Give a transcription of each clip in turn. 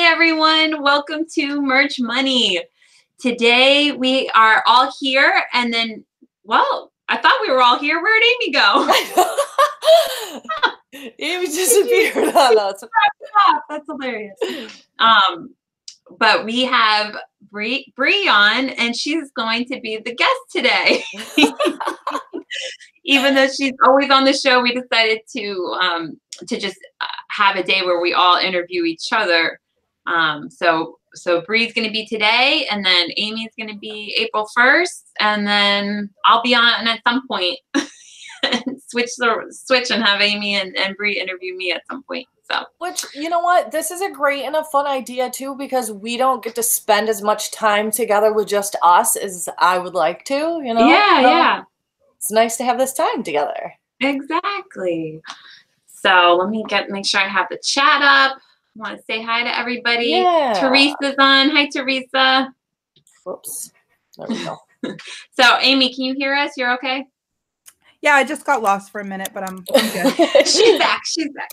everyone. Welcome to Merch Money. Today we are all here and then, well, I thought we were all here. Where'd Amy go? Amy disappeared on us. That's hilarious. But we have Bree on, and she's going to be the guest today. Even though she's always on the show, we decided to just have a day where we all interview each other. So Bree's going to be today, and then Amy's going to be April 1st, and then I'll be on at some point and switch and have Amy and Bree interview me at some point. So, which, you know what, this is a great and a fun idea too, because we don't get to spend as much time together with just us as I would like to, you know? Yeah. It's nice to have this time together. Exactly. So let me make sure I have the chat up. I want to say hi to everybody. Yeah. Teresa's on. Hi, Teresa. Whoops. There we go. So, Amy, can you hear us? You're okay? Yeah, I just got lost for a minute, but I'm good. She's back.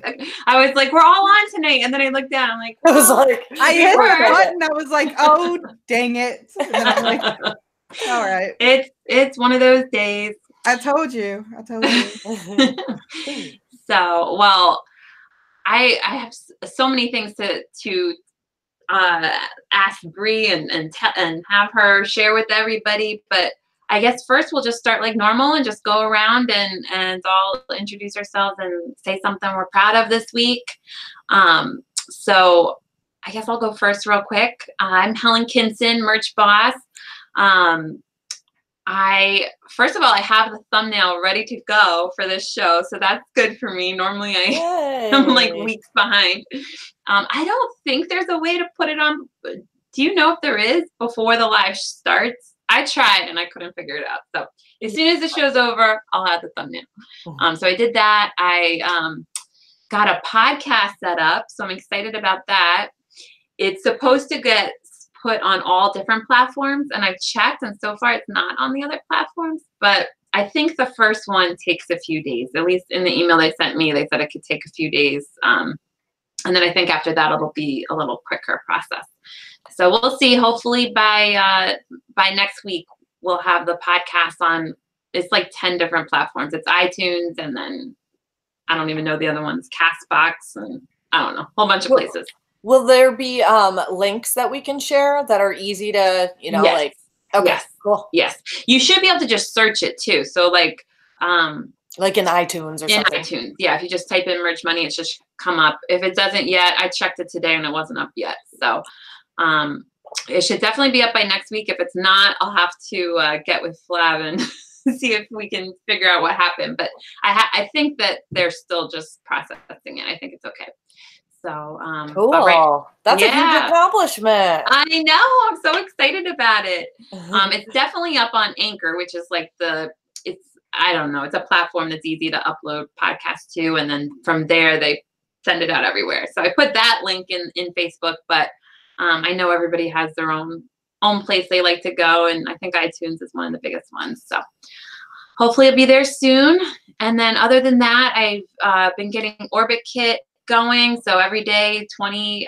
Okay. I was like, we're all on tonight. And then I looked down. I'm like, I was like, I hit the button. I was like, oh, dang it. And then I'm like, all right. It's one of those days. I told you. So, well, I have so many things to ask Bree and have her share with everybody, but I guess first we'll just start like normal and just go around and all introduce ourselves and say something we're proud of this week. So I guess I'll go first real quick. I'm Helen Kinson, merch boss. First of all, I have the thumbnail ready to go for this show, so that's good for me. Normally I'm like weeks behind. I don't think there's a way to put it on. Do you know if there is before the live starts? I tried and I couldn't figure it out. So as soon as the show's over, I'll have the thumbnail. So I did that. I got a podcast set up, so I'm excited about that. It's supposed to get put on all different platforms, and I've checked, and so far it's not on the other platforms, but I think the first one takes a few days. At least in the email they sent me, they said it could take a few days. And then I think after that, it'll be a little quicker process. So we'll see. Hopefully by next week, we'll have the podcast on. It's like 10 different platforms. It's iTunes, and then I don't even know the other ones, Castbox, and I don't know, a whole bunch of places. Will there be links that we can share that are easy to, yes. like, okay, yes. Cool. Yes. You should be able to just search it too. So like in iTunes or something. In iTunes. Yeah. If you just type in Merch Money, it should come up. If it doesn't yet, I checked it today and it wasn't up yet. So it should definitely be up by next week. If it's not, I'll have to get with Flav and see if we can figure out what happened. But I think that they're still just processing it. I think it's okay. So cool. Right. That's a huge accomplishment. I know. I'm so excited about it. It's definitely up on Anchor, which is like I don't know. It's a platform that's easy to upload podcasts to, and then from there they send it out everywhere. So I put that link in Facebook, but I know everybody has their own place they like to go, and I think iTunes is one of the biggest ones. So hopefully it'll be there soon. And then other than that, I've been getting Orbit Kit going. So every day, 20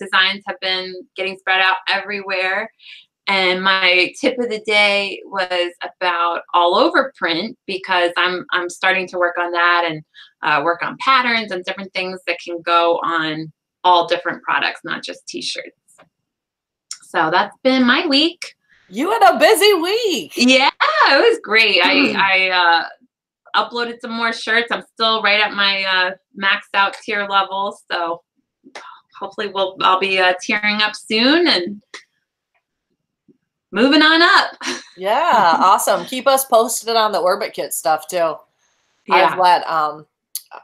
designs have been getting spread out everywhere. And my tip of the day was about all over print, because I'm starting to work on that and work on patterns and different things that can go on all different products, not just t-shirts. So that's been my week. You had a busy week. Yeah, it was great. I uploaded some more shirts. I'm still right at my maxed out tier level. So hopefully I'll be tiering up soon and moving on up. Yeah, awesome. Keep us posted on the Orbit Kit stuff too. Yeah. I've let,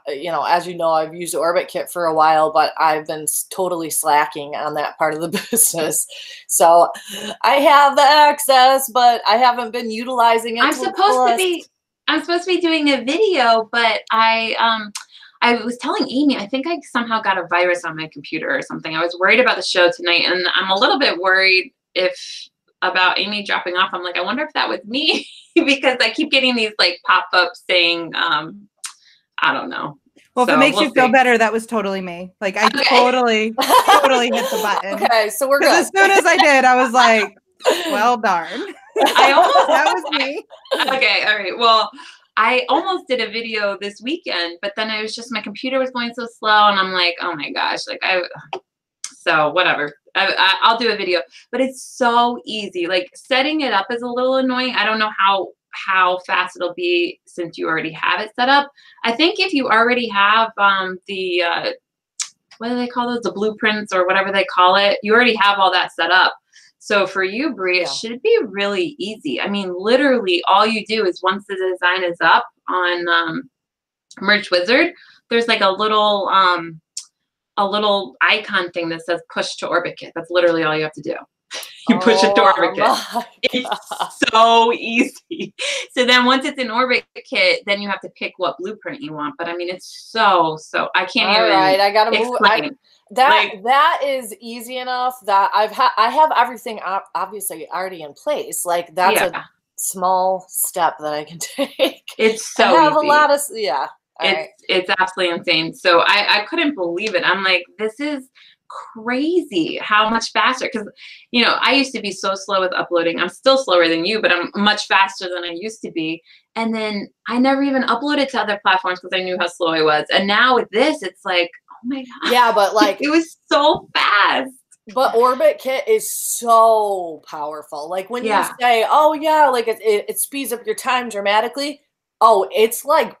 as you know, I've used Orbit Kit for a while, but I've been totally slacking on that part of the business. So I have the access, but I haven't been utilizing it. I'm supposed to be doing a video, but I was telling Amy, I think I somehow got a virus on my computer or something. I was worried about the show tonight, and I'm a little bit worried about Amy dropping off. I'm like, I wonder if that was me because I keep getting these like pop-ups saying, I don't know, Well, if it makes you feel better, that was totally me. Like I totally hit the button. Okay, so we're good. As soon as I did, I was like, well, darn. That was me. Okay, all right. Well, I almost did a video this weekend, but then it was just my computer was going so slow, and I'm like, oh my gosh, like so whatever. I'll do a video, but it's so easy. Like setting it up is a little annoying. I don't know how fast it'll be since you already have it set up. I think if you already have the what do they call those? The blueprints or whatever they call it. You already have all that set up. So for you, Bri, it should be really easy. I mean, literally all you do is once the design is up on Merch Wizard, there's like a little icon thing that says push to OrbitKit. That's literally all you have to do. You push it to OrbitKit. It's so easy. So then once it's in OrbitKit, then you have to pick what blueprint you want. But I mean, it's so I can't even. All right, I gotta move. That is easy enough that I have everything obviously already in place. Like that's a small step that I can take. It's so I have easy. A lot of It's absolutely insane. So I couldn't believe it. I'm like, this is crazy how much faster, because you know I used to be so slow with uploading. I'm still slower than you, but I'm much faster than I used to be. And then I never even uploaded to other platforms because I knew how slow I was. And now with this, it's like, oh my god, yeah, but like it was so fast. But OrbitKit is so powerful. Like when you say, oh yeah, like it speeds up your time dramatically. Oh, it's like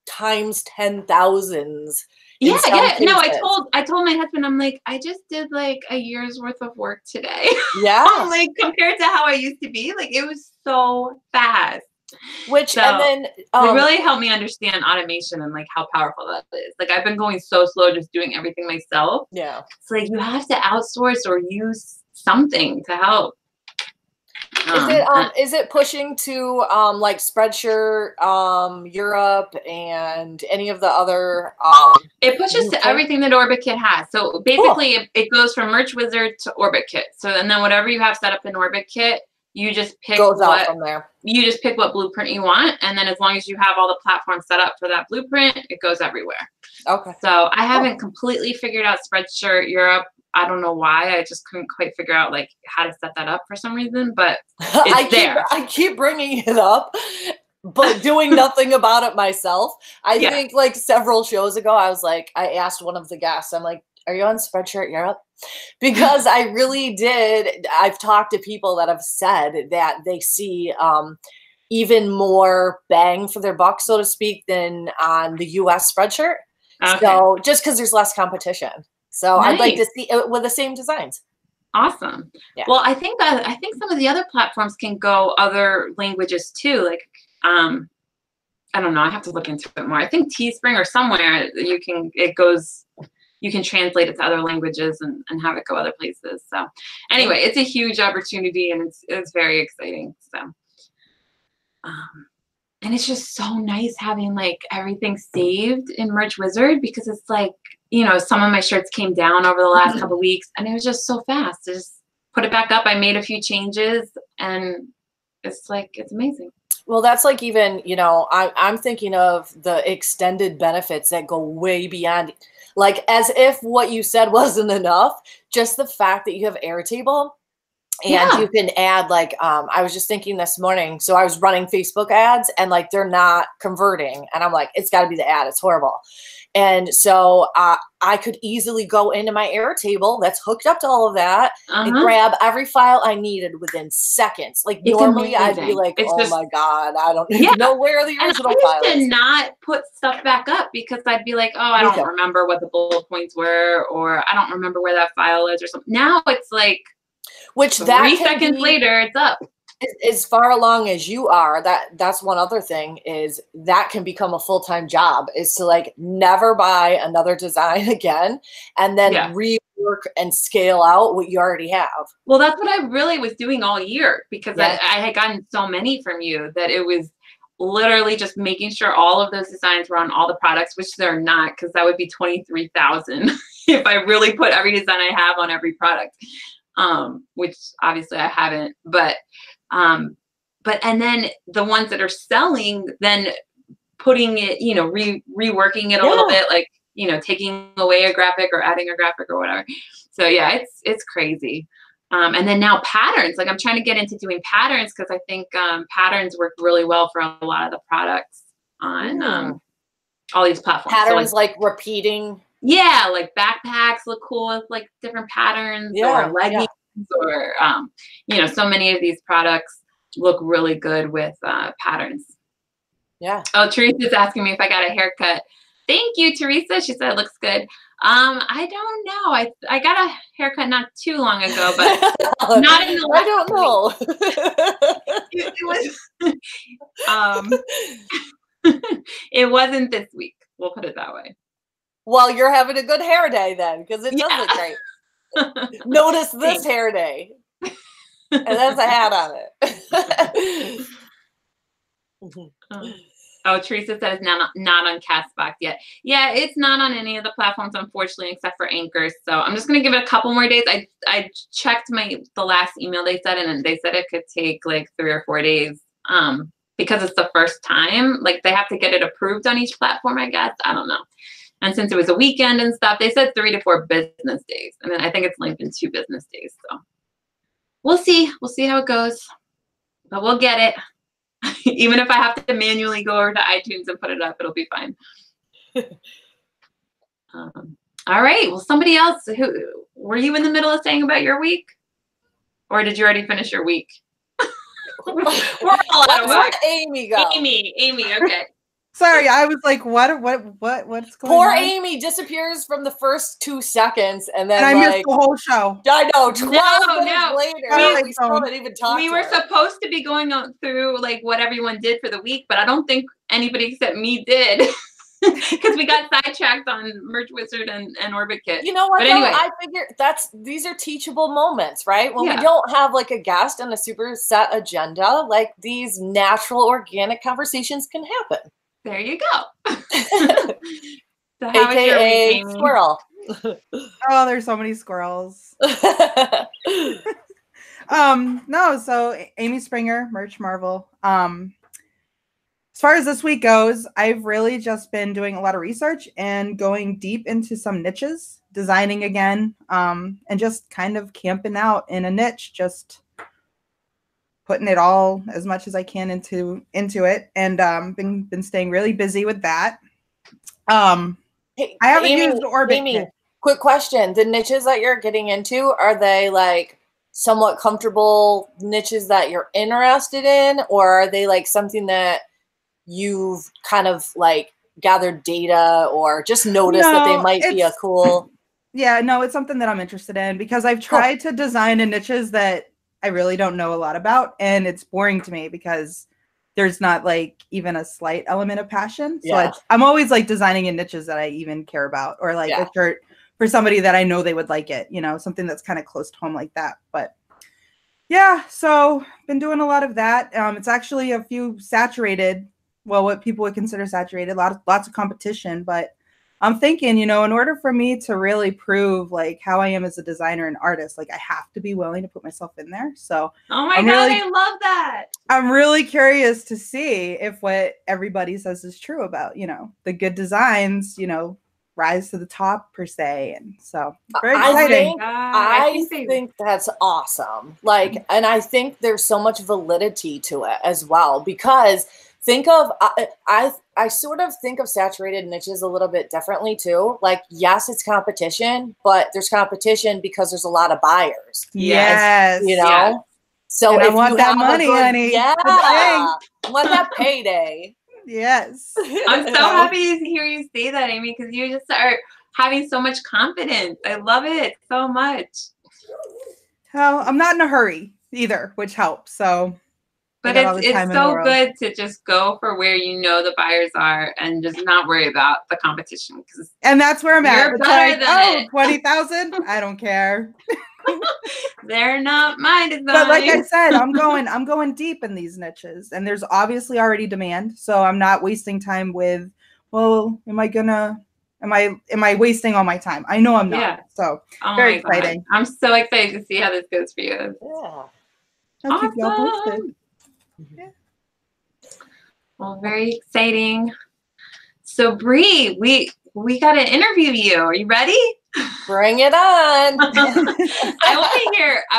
times 10,000s. Yeah, no, I told my husband, I'm like, I just did like a year's worth of work today. Yeah. I'm like, compared to how I used to be, like it was so fast. And then it really helped me understand automation and like how powerful that is. Like I've been going so slow just doing everything myself. Yeah. It's like you have to outsource or use something to help. Is it pushing to like Spreadshirt, Europe, and any of the other? It pushes to everything that OrbitKit has. So basically, it goes from Merch Wizard to OrbitKit. So and then whatever you have set up in OrbitKit, you just pick out from there. You just pick what blueprint you want, and then as long as you have all the platforms set up for that blueprint, it goes everywhere. Okay. So I haven't completely figured out Spreadshirt Europe. I don't know why. I just couldn't quite figure out like how to set that up for some reason, but it's there. I keep bringing it up, but doing nothing about it myself. I think like several shows ago, I asked one of the guests, I'm like, are you on Spreadshirt Europe? Because I really did. I've talked to people that have said that they see even more bang for their buck, so to speak, than on the US Spreadshirt. Okay. So just because there's less competition. So nice. I'd like to see it with the same designs. Awesome. Yeah. Well, I think some of the other platforms can go other languages too. Like, I don't know. I have to look into it more. I think Teespring or somewhere you can translate it to other languages and have it go other places. So anyway, it's a huge opportunity and it's very exciting. So, and it's just so nice having like everything saved in Merch Wizard, because it's like, you know, some of my shirts came down over the last couple of weeks and it was just so fast to just put it back up. I made a few changes and it's like, it's amazing. Well, that's like even, you know, I'm thinking of the extended benefits that go way beyond, like as if what you said wasn't enough, just the fact that you have Airtable. And you can add like, I was just thinking this morning, so I was running Facebook ads and like, they're not converting. And I'm like, it's gotta be the ad, it's horrible. And so I could easily go into my Airtable that's hooked up to all of that and grab every file I needed within seconds. Like it's normally amazing. I'd be like, oh my God, I don't even know where the original file is. I used to not put stuff back up because I'd be like, oh, I don't remember what the bullet points were, or I don't remember where that file is or something. Now it's like, which 3 seconds later, it's up. As far along as you are, that's one other thing is that can become a full-time job, is to like never buy another design again and then rework and scale out what you already have. Well, that's what I really was doing all year, because I had gotten so many from you that it was literally just making sure all of those designs were on all the products, which they're not, because that would be 23,000 if I really put every design I have on every product. Which obviously I haven't, but and then the ones that are selling, then putting it, you know, reworking it a little bit, like, you know, taking away a graphic or adding a graphic or whatever. So yeah, it's crazy. And then now patterns, like I'm trying to get into doing patterns because I think patterns work really well for a lot of the products on all these platforms. Patterns, so like repeating. Yeah, like backpacks look cool with like different patterns, or leggings, or you know, so many of these products look really good with patterns. Yeah. Oh, Teresa's asking me if I got a haircut. Thank you, Teresa. She said it looks good. I don't know. I got a haircut not too long ago, but not in the last I don't know. It wasn't this week. We'll put it that way. Well, you're having a good hair day then, because it does look great. Notice this hair day. And there's a hat on it. Oh, Teresa said it's not on Castbox yet. Yeah, it's not on any of the platforms, unfortunately, except for Anchor. So I'm just gonna give it a couple more days. I checked the last email they said, and they said it could take like 3 or 4 days. Because it's the first time, like they have to get it approved on each platform, I guess. I don't know. And since it was a weekend and stuff, they said 3 to 4 business days. And then I think it's linked in 2 business days. So we'll see. We'll see how it goes. But we'll get it. Even if I have to manually go over to iTunes and put it up, it'll be fine. All right. Well, somebody else. Were you in the middle of saying about your week? Or did you already finish your week? We're all out of whack. Amy go? Amy, okay. Sorry, I was like, what's going Poor on? Amy disappears from the first 2 seconds, and then I missed the whole show. I know, 12 minutes later, we still didn't even talk We were supposed to be going through like what everyone did for the week, but I don't think anybody except me did. Because we got sidetracked on Merch Wizard and Orbit Kit. You know what? But anyway, I figure these are teachable moments, right? When we don't have like a guest and a super set agenda, like these natural, organic conversations can happen. There you go. So AKA squirrel. Oh, there's so many squirrels. No, so Amy Springer, Merch Marvel. As far as this week goes, I've really just been doing a lot of research and going deep into some niches, designing again, and just kind of camping out in a niche, just putting it all as much as I can into it, and been staying really busy with that. Hey, I haven't used Orbit Kit. Quick question: the niches that you're getting into, are they like somewhat comfortable niches that you're interested in, or are they like something that you've kind of like gathered data or just noticed that they might be a cool? Yeah, no, it's something that I'm interested in because I've tried to design in niches that I really don't know a lot about, and it's boring to me because there's not like even a slight element of passion. So I'm always like designing in niches that I even care about, or like a shirt for somebody that I know they would like it, you know, something that's kind of close to home like that. But yeah, so been doing a lot of that. It's actually a few saturated, well, what people would consider saturated, lots of competition, but I'm thinking, you know, in order for me to really prove like how I am as a designer and artist, like I have to be willing to put myself in there. So oh my God, I love that. I'm really curious to see if what everybody says is true about, you know, the good designs, you know, rise to the top per se. And so very exciting. I think that's awesome. Like, and I think there's so much validity to it as well, because think of, I sort of think of saturated niches a little bit differently too. Like, yes, it's competition, but there's competition because there's a lot of buyers. Yes. You know? So and if I want you that have money, honey. Yeah. I want that payday. Yes. I'm so happy to hear you say that, Amy, because you just are having so much confidence. I love it so much. Well, I'm not in a hurry either, which helps. So but it's so good to just go for where you know the buyers are and just not worry about the competition. And that's where I'm at. It's better than 20,000? I don't care. They're not my design. But like I said, I'm going deep in these niches, and there's obviously already demand. So I'm not wasting time with, well, am I wasting all my time? I know I'm not. Yeah. So very exciting. I'm so excited to see how this goes for you. Yeah. I'll keep y'all posted. Yeah. Well, very exciting. So Bree, we got to interview you. Are you ready? Bring it on. I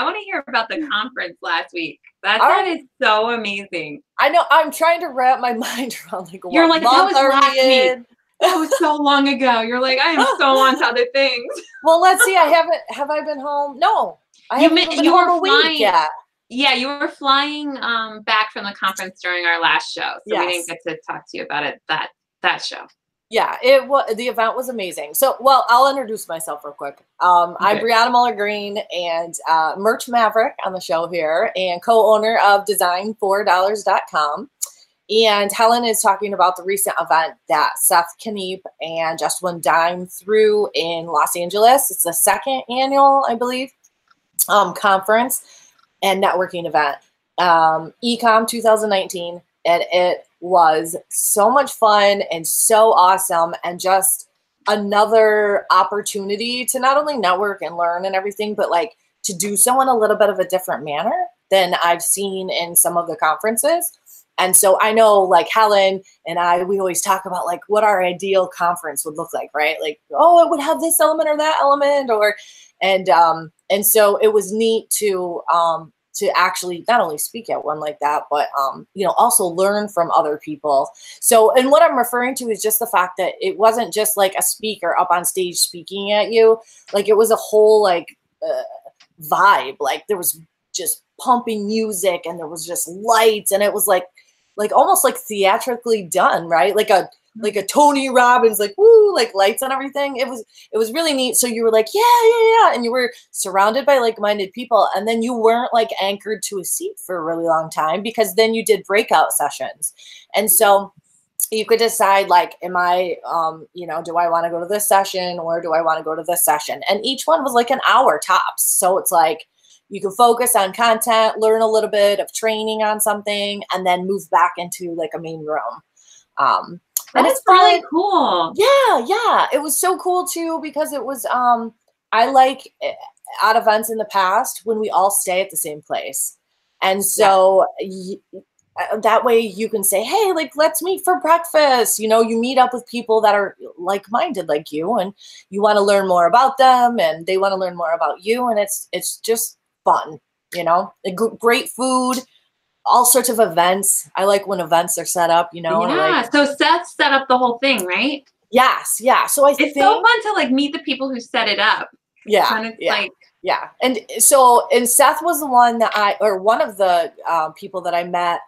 want to hear about the conference last week. That is so amazing. I know. I'm trying to wrap my mind around like You're like, that was last week. in? That was so long ago. You're like, I am so on to other things. Well, let's see. Have I been home? No. I haven't even been home a week yet. Yeah, you were flying back from the conference during our last show. So we didn't get to talk to you about it that show. Yeah, the event was amazing. So, well, I'll introduce myself real quick. I'm Brianna Moller Greene and Merch Maverick on the show here and co-owner of design4dollars.com. And Helen is talking about the recent event that Seth Kniep and Just One Dime threw in Los Angeles. It's the second annual, I believe, conference and networking event, Ecom 2019. And it was so much fun and so awesome and just another opportunity to not only network and learn and everything, but like to do so in a little bit of a different manner than I've seen in some of the conferences. And so I know like Helen and we always talk about like what our ideal conference would look like, right? Like, oh, it would have this element or that element and so it was neat to actually not only speak at one like that, but, also learn from other people. So, and what I'm referring to is just the fact that it wasn't just like a speaker up on stage speaking at you. Like it was a whole like vibe. Like there was just pumping music and there was just lights and it was like almost like theatrically done, right? Like a Tony Robbins, like, woo, like lights and everything. It was really neat. So you were like, yeah. And you were surrounded by like-minded people. And then you weren't like anchored to a seat for a really long time because then you did breakout sessions. And so you could decide like, am I, do I want to go to this session or do I want to go to this session? And each one was like an hour tops. So it's like, you can focus on content, learn a little bit of training on something, and then move back into like a main room. And it's really cool. Yeah. It was so cool too because it was, I like at events in the past when we all stay at the same place. And so that way you can say, hey, like, let's meet for breakfast. You meet up with people that are like-minded like you and you want to learn more about them and they want to learn more about you. And it's just fun, great food. All sorts of events. I like when events are set up, Yeah. So Seth set up the whole thing, right? Yes. Yeah. So it's so fun to like meet the people who set it up. Yeah. Yeah. And Seth was the one one of the people that I met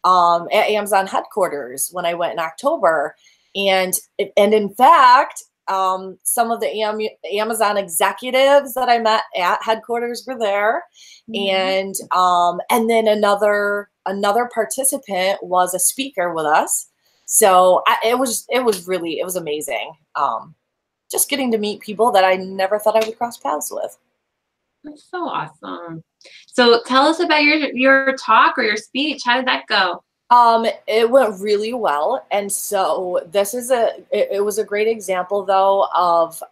at Amazon headquarters when I went in October. And in fact, some of the Amazon executives that I met at headquarters were there. Mm-hmm. And then another participant was a speaker with us. So it was amazing. Just getting to meet people that I never thought I would cross paths with. That's so awesome. So tell us about your talk or your speech. How did that go? It went really well. And so it was a great example though of,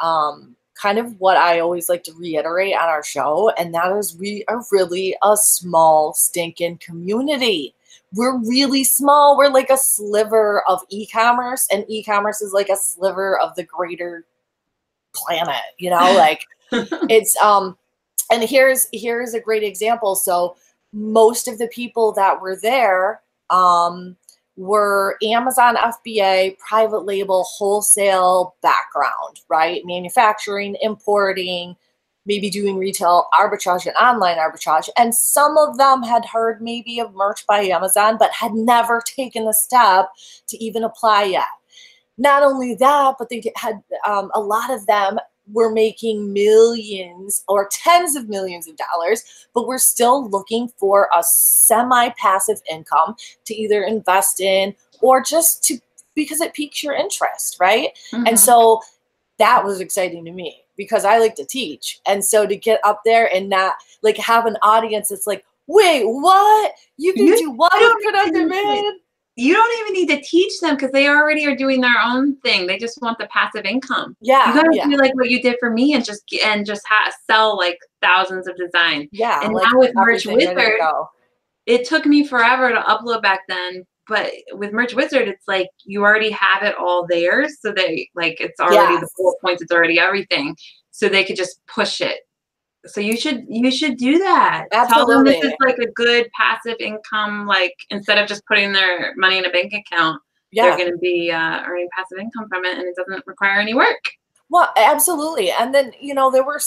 kind of what I always like to reiterate on our show. And that is we are really a small stinking community. We're really small. We're like a sliver of e-commerce and e-commerce is like a sliver of the greater planet, like it's, and here's a great example. So most of the people that were there, were Amazon FBA, private label, wholesale background, right? Manufacturing, importing, maybe doing retail arbitrage and online arbitrage. And some of them had heard maybe of Merch by Amazon, but had never taken the step to even apply yet. Not only that, but they had a lot of them were making millions or tens of millions of dollars, but we're still looking for a semi-passive income to either invest in or just because it piques your interest, right? Mm-hmm. And so that was exciting to me because I like to teach. And so to get up there and not like have an audience that's like, wait, what? You can do what with product demand? You don't even need to teach them because they already are doing their own thing. They just want the passive income. Yeah, you gotta do like what you did for me and just sell like thousands of designs. Yeah, and like now with Merch Wizard, it took me forever to upload back then. but with Merch Wizard, it's like you already have it all there. So they like, it's already the bullet points, it's already everything. So they could just push it. So you should do that. Absolutely. Tell them this is like a good passive income, like instead of just putting their money in a bank account, they're going to be earning passive income from it, and it doesn't require any work. Well, absolutely. And then, you know, there were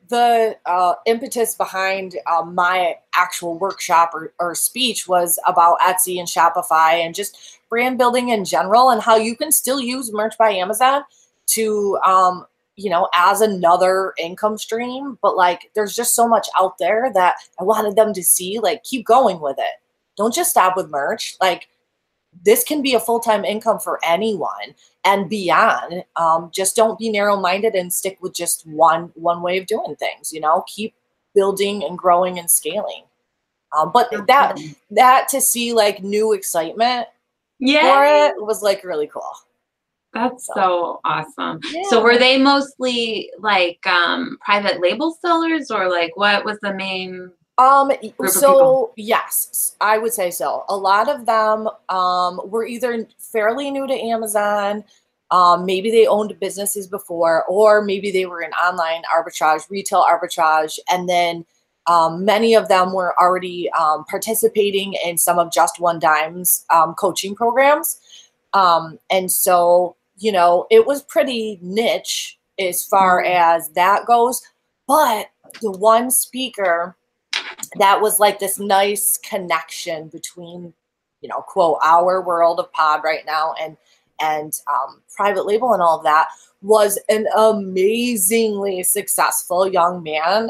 the impetus behind my actual workshop or speech was about Etsy and Shopify and just brand building in general, and how you can still use Merch by Amazon to, you know, as another income stream. But like, there's just so much out there that I wanted them to see, like, keep going with it. Don't just stop with merch. Like, this can be a full-time income for anyone and beyond. Just don't be narrow-minded and stick with just one way of doing things, you know, keep building and growing and scaling. But that to see like new excitement for it was like really cool. That's so awesome. Yeah. So were they mostly like private label sellers, or like what was the main so yes, I would say so. A lot of them were either fairly new to Amazon, maybe they owned businesses before, or maybe they were in online arbitrage, retail arbitrage, and then many of them were already participating in some of Just One Dime's coaching programs. And so, you know, it was pretty niche as far as that goes. But the one speaker that was like this nice connection between, you know, quote, our world of pod right now and private label and all of that, was an amazingly successful young man,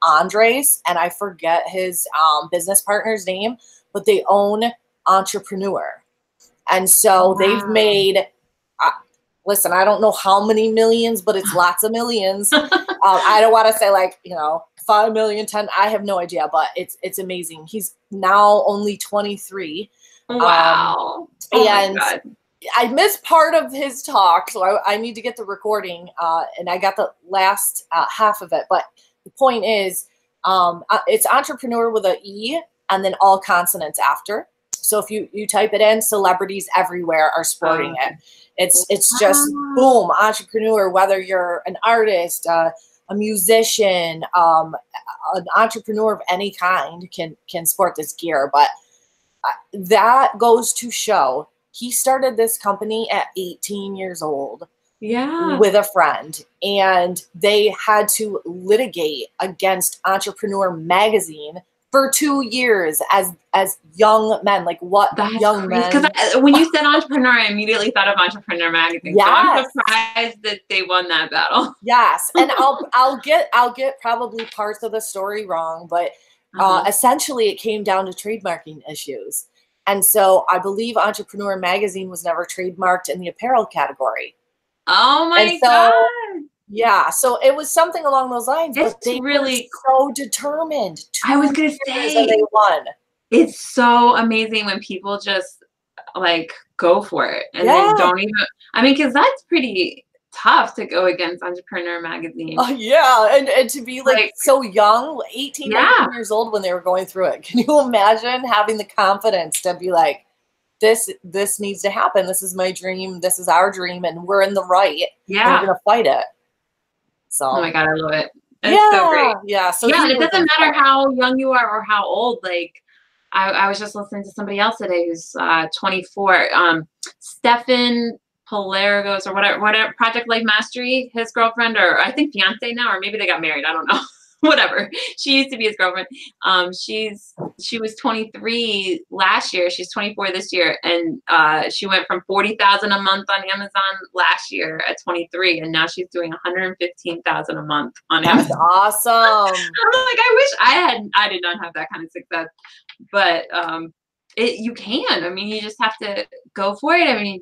Andres, and I forget his business partner's name, but they own Entrepreneur. And so they've made, listen, I don't know how many millions, but it's lots of millions. I don't want to say like, you know, 5 million, 10, I have no idea, but it's amazing. He's now only 23. Wow. And I missed part of his talk, so I need to get the recording, and I got the last half of it. But the point is, it's Entrepreneur with an E and then all consonants after. So if you type it in, celebrities everywhere are sporting it. It's just boom, Entrepreneur. Whether you're an artist, a musician, an entrepreneur of any kind can sport this gear. But that goes to show he started this company at 18 years old. Yeah. With a friend, and they had to litigate against Entrepreneur magazine for 2 years as young men. Like, what? That's young men? Because when you said Entrepreneur, I immediately thought of Entrepreneur magazine. Yes. So I'm surprised that they won that battle. Yes, and I'll get probably parts of the story wrong, but essentially it came down to trademarking issues, and so I believe Entrepreneur magazine was never trademarked in the apparel category. Oh my God. Yeah, so it was something along those lines. It's but they really were so determined. I was gonna say they won. It's so amazing when people just like go for it and they don't even. I mean, because that's pretty tough to go against Entrepreneur magazine. Yeah, and to be like so young, 18, 19 years old when they were going through it. Can you imagine having the confidence to be like, this needs to happen. This is my dream. This is our dream, and we're in the right. Yeah, and we're gonna fight it. So, oh my God, I love it. It's so great. Yeah. So yeah, and it doesn't matter how young you are or how old. Like, I was just listening to somebody else today who's 24. Stefan Palergos or whatever, Project Life Mastery, his girlfriend, or I think fiance now, or maybe they got married. I don't know. Whatever. She used to be his girlfriend. She was 23 last year. She's 24 this year, and she went from 40,000 a month on Amazon last year at 23, and now she's doing 115,000 a month on Amazon. That's awesome. I'm like, I wish I did not have that kind of success, but you can. I mean, you just have to go for it. I mean,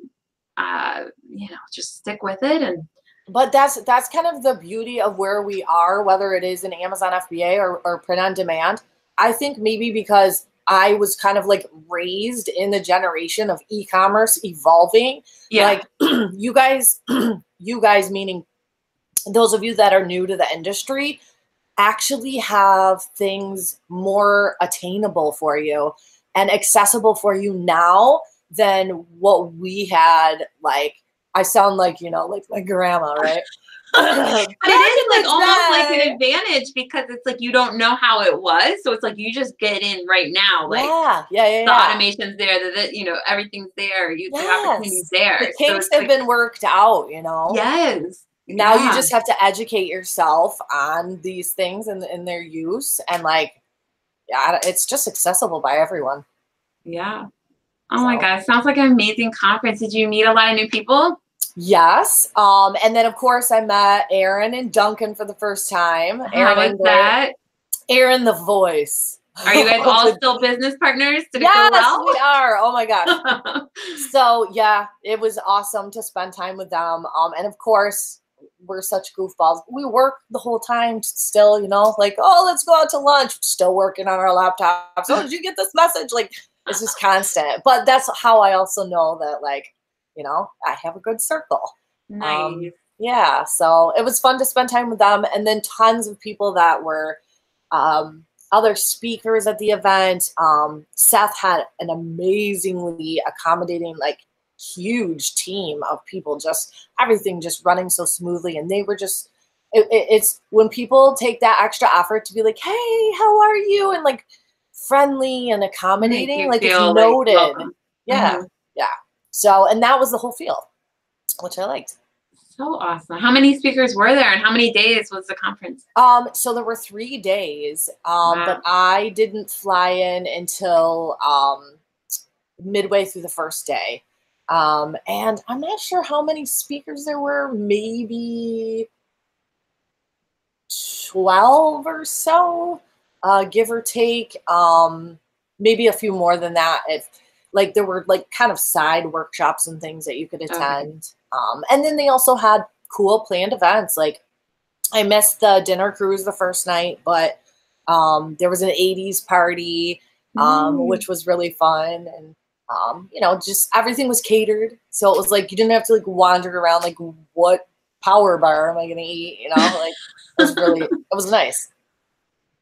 you know, just stick with it. And but that's kind of the beauty of where we are, whether it is in Amazon FBA or print on demand. I think maybe because I was kind of like raised in the generation of e-commerce evolving. Yeah. Like you guys meaning those of you that are new to the industry actually have things more attainable for you. and accessible for you now than what we had. Like, I sound like, you know, like my grandma, right? But it is like almost like an advantage because it's like you don't know how it was, so it's like you just get in right now. Like the automation's there, the you know, everything's there. The opportunity's there. The kinks have been worked out, you know. Yes. Now you just have to educate yourself on these things and in their use, and like, it's just accessible by everyone. Yeah. Oh my gosh, sounds like an amazing conference. Did you meet a lot of new people? Yes. And then of course I met Aaron and Duncan for the first time. How was that? Aaron the voice. Are you guys all still business partners? Did it go yes, well? we are. Oh my gosh. So yeah, it was awesome to spend time with them. And of course, we're such goofballs. We work the whole time still, you know, like, oh, let's go out to lunch. Still working on our laptops. Oh, did you get this message? Like, it's just constant. But that's how I also know that, like, you know, I have a good circle. Nice. Yeah, so it was fun to spend time with them. And then tons of people that were other speakers at the event. Seth had an amazingly accommodating, like, huge team of people, just everything just running so smoothly. And they were just, it's when people take that extra effort to be like, hey, how are you? And like friendly and accommodating, like it's noted. Like, yeah. So, and that was the whole feel, which I liked. So awesome. How many speakers were there and how many days was the conference? So there were 3 days, but I didn't fly in until midway through the first day. And I'm not sure how many speakers there were, maybe 12 or so, give or take, maybe a few more than that. If like there were like kind of side workshops and things that you could attend. And then they also had cool planned events. Like I missed the dinner cruise the first night, but there was an 80s party, which was really fun. And you know, just everything was catered. So it was like, you didn't have to like wander around, like, what power bar am I going to eat? You know, like it was nice.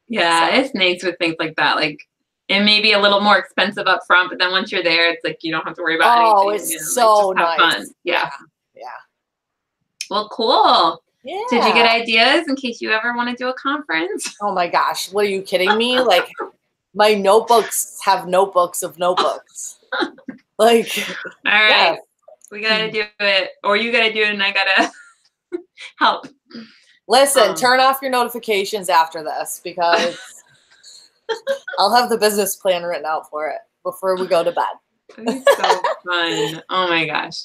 Yeah. So. It's nice with things like that. Like it may be a little more expensive up front, but then once you're there, it's like, you don't have to worry about anything. Oh, it's so nice. Fun. Yeah. Well, cool. Yeah. Did you get ideas in case you ever want to do a conference? Oh my gosh. What, are you kidding me? Like my notebooks have notebooks of notebooks. Like, all right, we gotta do it, or you gotta do it, and I gotta help. Listen, turn off your notifications after this because I'll have the business plan written out for it before we go to bed. It's so fun. Oh my gosh.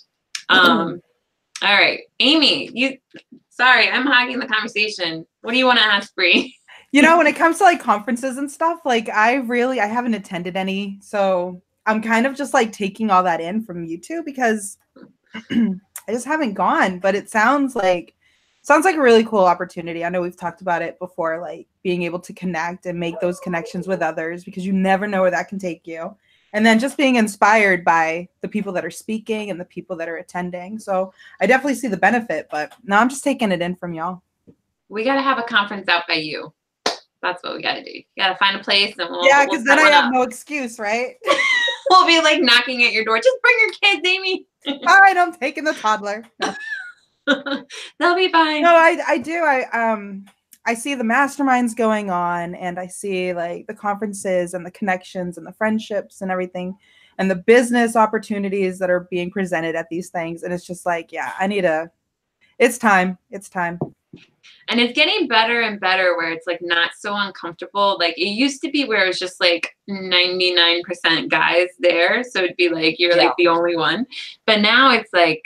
All right, Amy, sorry, I'm hogging the conversation. What do you want to ask, Bree? You know, when it comes to like conferences and stuff, like I haven't attended any, so I'm kind of just like taking all that in from YouTube because I just haven't gone, but it sounds like a really cool opportunity. I know we've talked about it before, like being able to connect and make those connections with others because you never know where that can take you. And then just being inspired by the people that are speaking and the people that are attending. So I definitely see the benefit, but no, I'm just taking it in from y'all. We got to have a conference out by you. That's what we got to do. You got to find a place and yeah, because then I have no excuse, right? We'll be like knocking at your door. Just bring your kids, Amy. All right, I'm taking the toddler. No. They'll be fine. No, I do. I see the masterminds going on, and I see like the conferences and the connections and the friendships and everything, and the business opportunities that are being presented at these things. And it's just like, yeah, it's time. It's time. And it's getting better and better where it's like not so uncomfortable. Like it used to be where it was just like 99% guys there. So it'd be like, you're like the only one. But now it's like,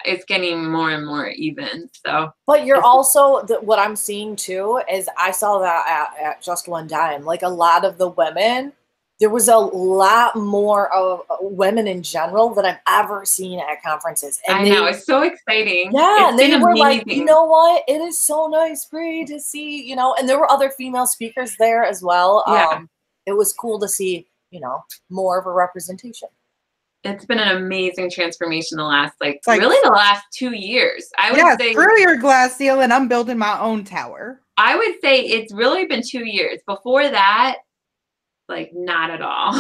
it's getting more and more even. So, but you're also what I'm seeing too is I saw that at Just One Dime. Like a lot of the women, there was a lot more of women in general that I've ever seen at conferences. And I know, it's so exciting. Yeah, and they were like, you know what? It is so nice, Bree, to see, you know, and there were other female speakers there as well. Yeah. It was cool to see, you know, more of a representation. It's been an amazing transformation the last, like really the last 2 years. I would say screw your glass ceiling. I'm building my own tower. I would say it's really been 2 years. Before that, like not at all.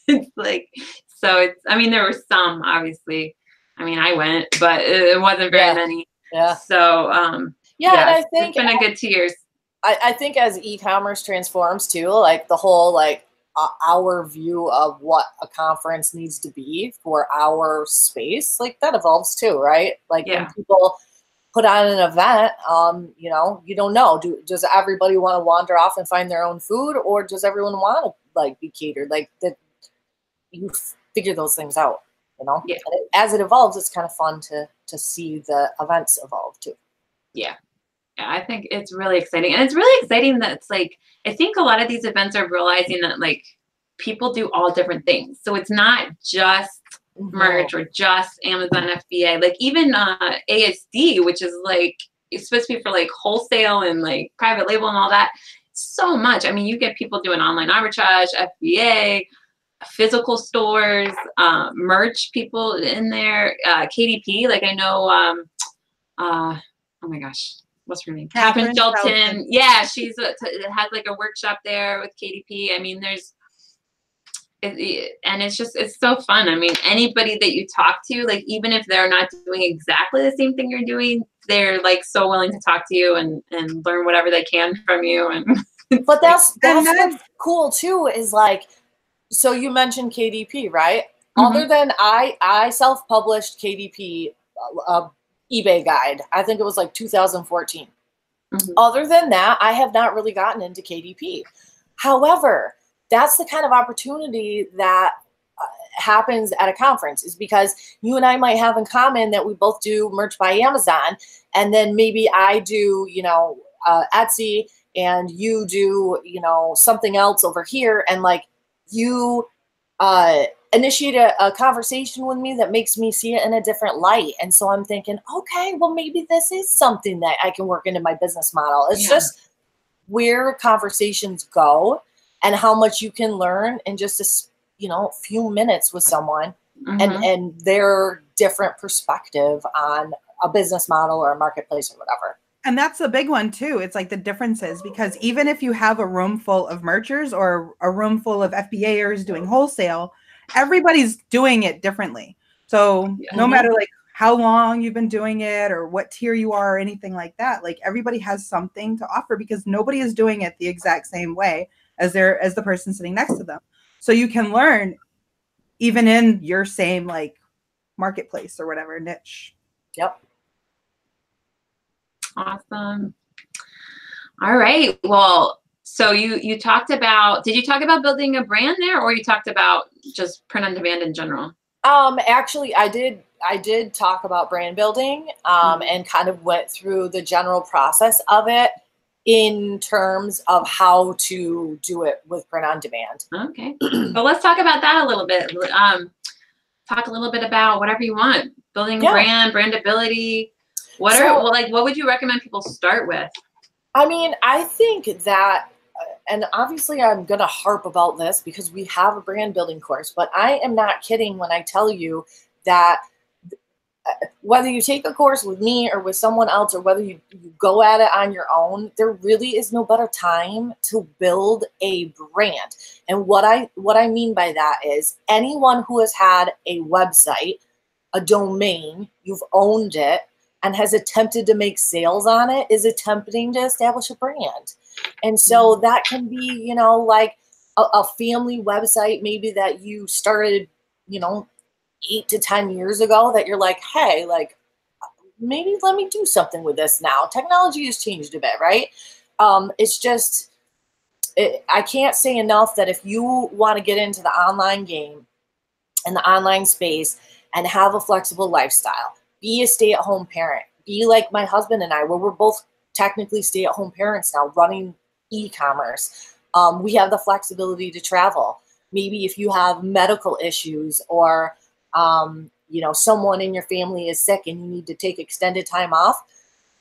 It's like, so it's, I mean, there were some, obviously. I mean, I went, but it wasn't very many. Yeah. So, yeah, and I think it's been a good 2 years. I think as e-commerce transforms too, like the whole, like our view of what a conference needs to be for our space, like that evolves too, right? Like when people put on an event, you know, you don't know, does everybody want to wander off and find their own food, or does everyone want to like be catered? Like that, you figure those things out, you know. Yeah. And as it evolves, it's kind of fun to see the events evolve too. Yeah. Yeah, I think it's really exciting. And it's really exciting that it's like, I think a lot of these events are realizing that like people do all different things. So it's not just merch or just Amazon FBA, like even ASD, which is like, it's supposed to be for like wholesale and like private label and all that. So much. I mean, you get people doing online arbitrage, FBA, physical stores, merch people in there, KDP. Like I know, oh my gosh, what's her name? Catherine Shelton. Yeah, she's has like a workshop there with KDP. I mean, there's, and it's just, it's so fun. I mean, anybody that you talk to, like even if they're not doing exactly the same thing you're doing, they're like so willing to talk to you and learn whatever they can from you. And but that's what's cool too, is like, so you mentioned KDP, right? Other than I self-published KDP eBay guide. I think it was like 2014. Other than that, I have not really gotten into KDP. However, that's the kind of opportunity that happens at a conference, is because you and I might have in common that we both do merch by Amazon, and then maybe I do, you know, Etsy, and you do, you know, something else over here, and like you initiate a conversation with me that makes me see it in a different light. And so I'm thinking, okay, well, maybe this is something that I can work into my business model. It's just where conversations go and how much you can learn in just a, you know, few minutes with someone and their different perspective on a business model or a marketplace or whatever. And that's the big one too. It's like the differences, because even if you have a room full of merchers or a room full of FBAers doing wholesale, everybody's doing it differently. So no matter like how long you've been doing it or what tier you are or anything like that, like everybody has something to offer, because nobody is doing it the exact same way as the person sitting next to them. So you can learn even in your same like marketplace or whatever niche. Yep. Awesome. All right. Well, so you talked about, did you talk about building a brand there, or you talked about just print on demand in general? Actually, I did talk about brand building, and kind of went through the general process of it in terms of how to do it with print on demand. Okay. But let's talk about that a little bit. Talk a little bit about whatever you want. Building a brand, brandability. What would you recommend people start with? I mean, I think that, and obviously I'm going to harp about this because we have a brand building course, but I am not kidding when I tell you that whether you take a course with me or with someone else, or whether you go at it on your own, there really is no better time to build a brand. And what I mean by that is anyone who has had a website, a domain, you've owned it, and has attempted to make sales on it is attempting to establish a brand. And so that can be, you know, like a family website maybe that you started, you know, 8 to 10 years ago, that you're like, hey, like maybe let me do something with this now. Technology has changed a bit, right? It's just, I can't say enough that if you want to get into the online game and the online space and have a flexible lifestyle, be a stay-at-home parent, be like my husband and I, where we're both technically stay-at-home parents now running e-commerce. We have the flexibility to travel. Maybe if you have medical issues, or you know, someone in your family is sick and you need to take extended time off,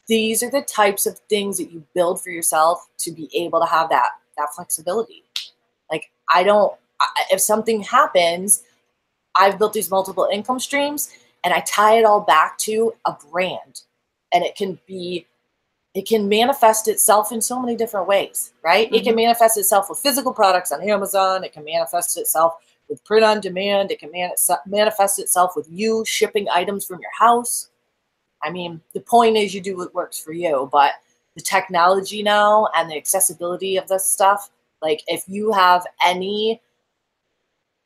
these are the types of things that you build for yourself to be able to have that flexibility. Like if something happens, I've built these multiple income streams, and I tie it all back to a brand, and it can manifest itself in so many different ways, right? It can manifest itself with physical products on Amazon. It can manifest itself with print on demand. It can manifest itself with you shipping items from your house. I mean, the point is you do what works for you, but the technology now and the accessibility of this stuff, like if you have any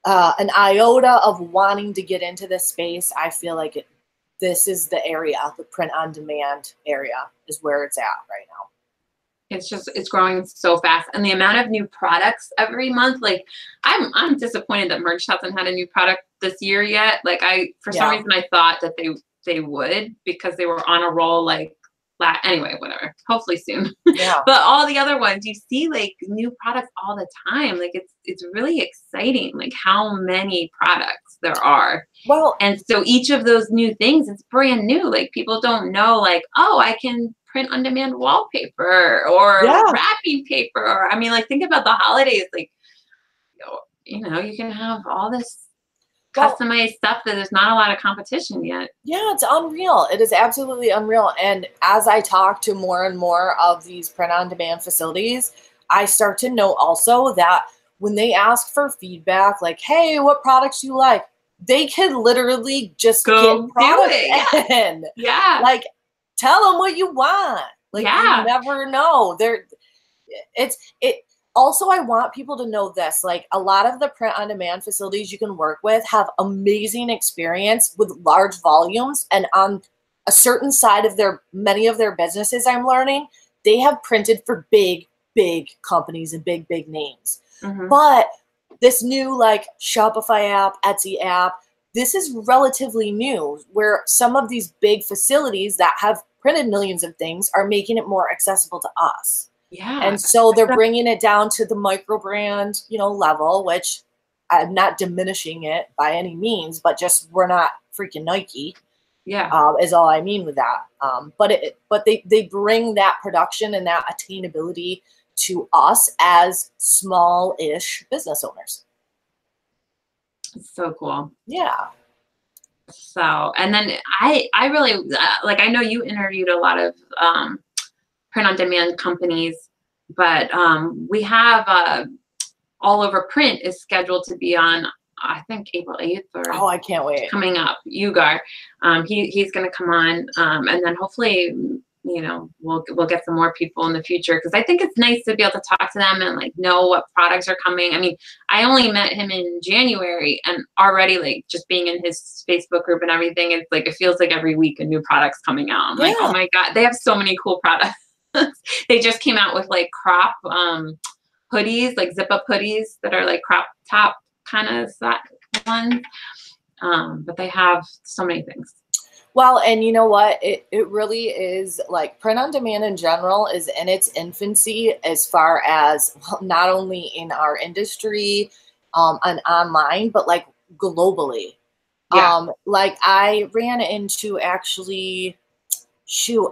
an iota of wanting to get into this space, I feel like this is the area, the print on demand area is where it's at right now. It's growing so fast, and the amount of new products every month, like I'm disappointed that merch hasn't had a new product this year yet. Like for some reason I thought that they would, because they were on a roll, like anyway, whatever, hopefully soon. Yeah. But all the other ones, you see like new products all the time. Like it's really exciting, like how many products there are. Well, and so each of those new things is brand new. Like people don't know, like, oh, I can print on demand wallpaper or wrapping paper, or I mean, like think about the holidays, like you can have all this customized stuff that there's not a lot of competition yet. Yeah, it's unreal. It is absolutely unreal. And as I talk to more and more of these print on demand facilities, I start to know also that when they ask for feedback, like, hey, what products do you like? They could literally just go get products in. Yeah. Like, tell them what you want. Like, you never know. Also, I want people to know this, like a lot of the print on demand facilities you can work with have amazing experience with large volumes, and on a certain side of many of their businesses, I'm learning, they have printed for big companies and big names. Mm-hmm. But this new like Shopify app, Etsy app, this is relatively new, where some of these big facilities that have printed millions of things are making it more accessible to us. Yeah. And so they're bringing it down to the micro brand, level, which I'm not diminishing it by any means, but just we're not freaking Nike. Yeah. Is all I mean with that. But they bring that production and that attainability to us as small-ish business owners. It's so cool. Yeah. So, and then I really, like, I know you interviewed a lot of print on demand companies, but we have All Over Print is scheduled to be on, I think, April 8th or I can't wait. Coming up, Ugar. He's going to come on, and then hopefully, we'll get some more people in the future, because I think it's nice to be able to talk to them and like know what products are coming. I mean, I only met him in January, and already like just being in his Facebook group and everything, it's like it feels like every week a new product's coming out. I'm like, oh my God, they have so many cool products. They just came out with like crop hoodies, like zip up hoodies that are like crop top kind of ones. But they have so many things. Well, and you know what? It really is like print on demand in general is in its infancy as far as not only in our industry and online, but like globally. Yeah. Like I ran into actually,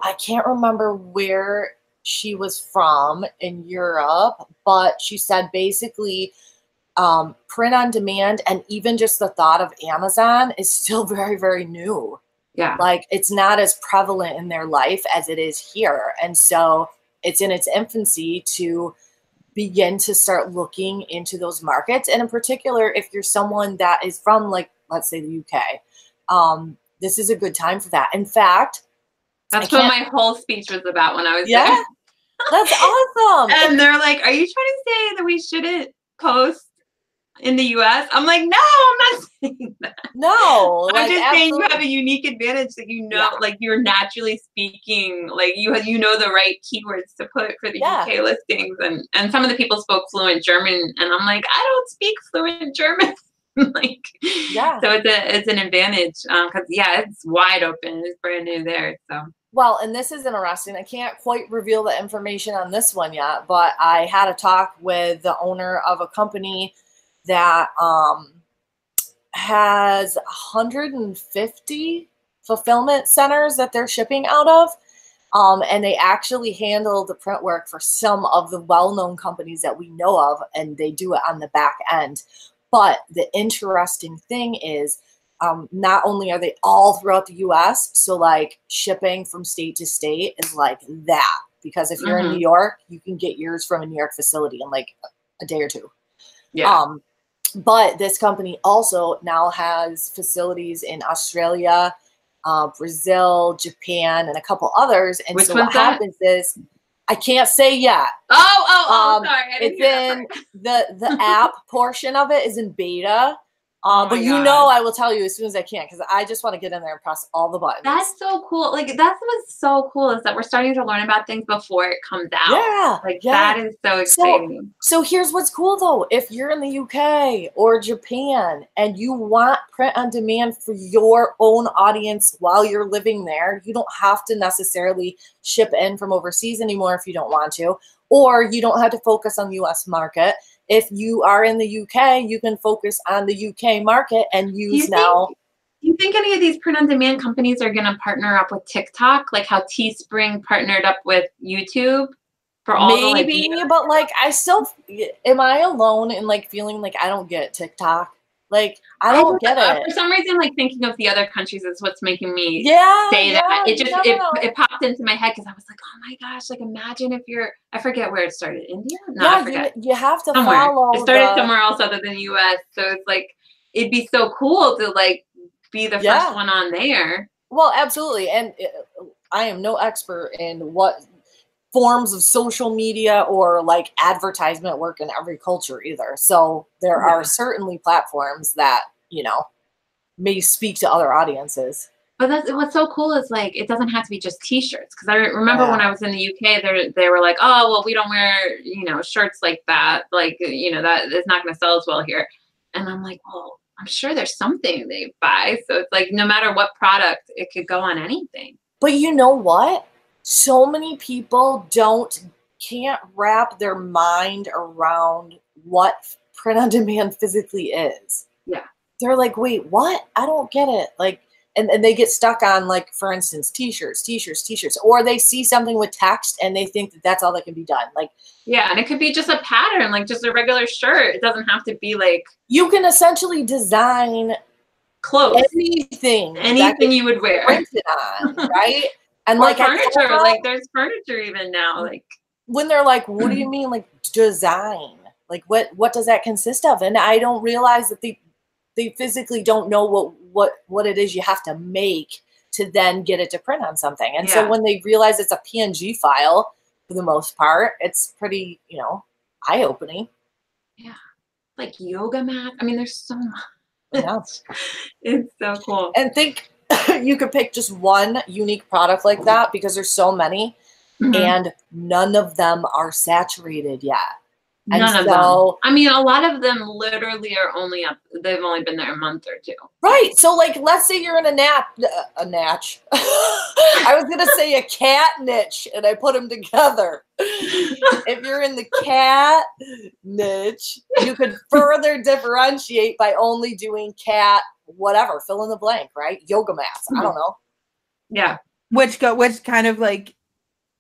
I can't remember where she was from in Europe, but she said basically print on demand and even just the thought of Amazon is still very, very new. Yeah. Like it's not as prevalent in their life as it is here. And so it's in its infancy to begin to start looking into those markets. And in particular, if you're someone that is from like, let's say the UK, this is a good time for that. In fact, that's what my whole speech was about when I was there. That's awesome. And they're like, are you trying to say that we shouldn't post in the US? I'm like, no, I'm not saying that. No. I'm just saying you have a unique advantage that like you're naturally speaking, like you know the right keywords to put for the UK listings. And some of the people spoke fluent German, and I'm like, I don't speak fluent German. Like, so it's an advantage because it's wide open. It's brand new there. So well, and this is interesting. I can't quite reveal the information on this one yet, but I had a talk with the owner of a company that has 150 fulfillment centers that they're shipping out of. And they actually handle the print work for some of the well-known companies that we know of, and they do it on the back end. But the interesting thing is not only are they all throughout the US, so like shipping from state to state is like that. Because if you're in New York, you can get yours from a New York facility in like a day or two. Yeah. But this company also now has facilities in Australia, Brazil, Japan, and a couple others. And so what happens is, I can't say yet. Sorry. It's in the app portion of it is in beta. But you know, I will tell you as soon as I can, because I just want to get in there and press all the buttons. That's so cool. Like, that's what's so cool is that we're starting to learn about things before it comes out. Yeah. Like, that is so exciting. So here's what's cool, though. If you're in the UK or Japan and you want print on demand for your own audience while you're living there, you don't have to necessarily ship in from overseas anymore if you don't want to, or you don't have to focus on the US market. If you are in the UK, you can focus on the UK market and use now. Do you think any of these print-on-demand companies are going to partner up with TikTok, like how Teespring partnered up with YouTube for all maybe, but like I still am I alone in like feeling like I don't get TikTok? Like I don't get it. For some reason, like thinking of the other countries is what's making me say that. It just it popped into my head because I was like, oh my gosh, like imagine if you're, I forget where it started, India? No, I forget. You have to somewhere. Follow. It started somewhere else other than the US. So it's like it'd be so cool to like be the first one on there. Well, absolutely. And I am no expert in what forms of social media or like advertisement work in every culture either. So there are certainly platforms that, you know, may speak to other audiences. But that's what's so cool is like it doesn't have to be just t-shirts, because I remember when I was in the UK, they were like, oh well, we don't wear, you know, shirts like that, like, you know, that is not going to sell as well here. And I'm like, well, I'm sure there's something they buy. So it's like no matter what product, it could go on anything. But you know what? So many people can't wrap their mind around what print on demand physically is. Yeah. They're like, wait, what? I don't get it. Like, and they get stuck on, like, for instance, t-shirts, or they see something with text and they think that that's all that can be done. Like, yeah. And it could be just a pattern, like just a regular shirt. It doesn't have to be like, you can essentially design clothes, anything you would wear, printed on, right? And like furniture, like there's furniture even now. Like when they're like, what do you mean, like design? Like what does that consist of? And I don't realize that they physically don't know what it is you have to make to then get it to print on something. And so when they realize it's a PNG file, for the most part, it's pretty, you know, eye-opening. Yeah. Like yoga mat. I mean, there's so much. Yeah. It's so cool. And think you could pick just one unique product like that, because there's so many, and none of them are saturated yet. None of them. I mean, a lot of them literally are only up. They've only been there a month or two. Right. So, like, let's say you're in a natch. I was gonna say a cat niche, and I put them together. If you're in the cat niche, you could further differentiate by only doing cat whatever, fill in the blank, right? Yoga mats. I don't know. Yeah. Which kind of like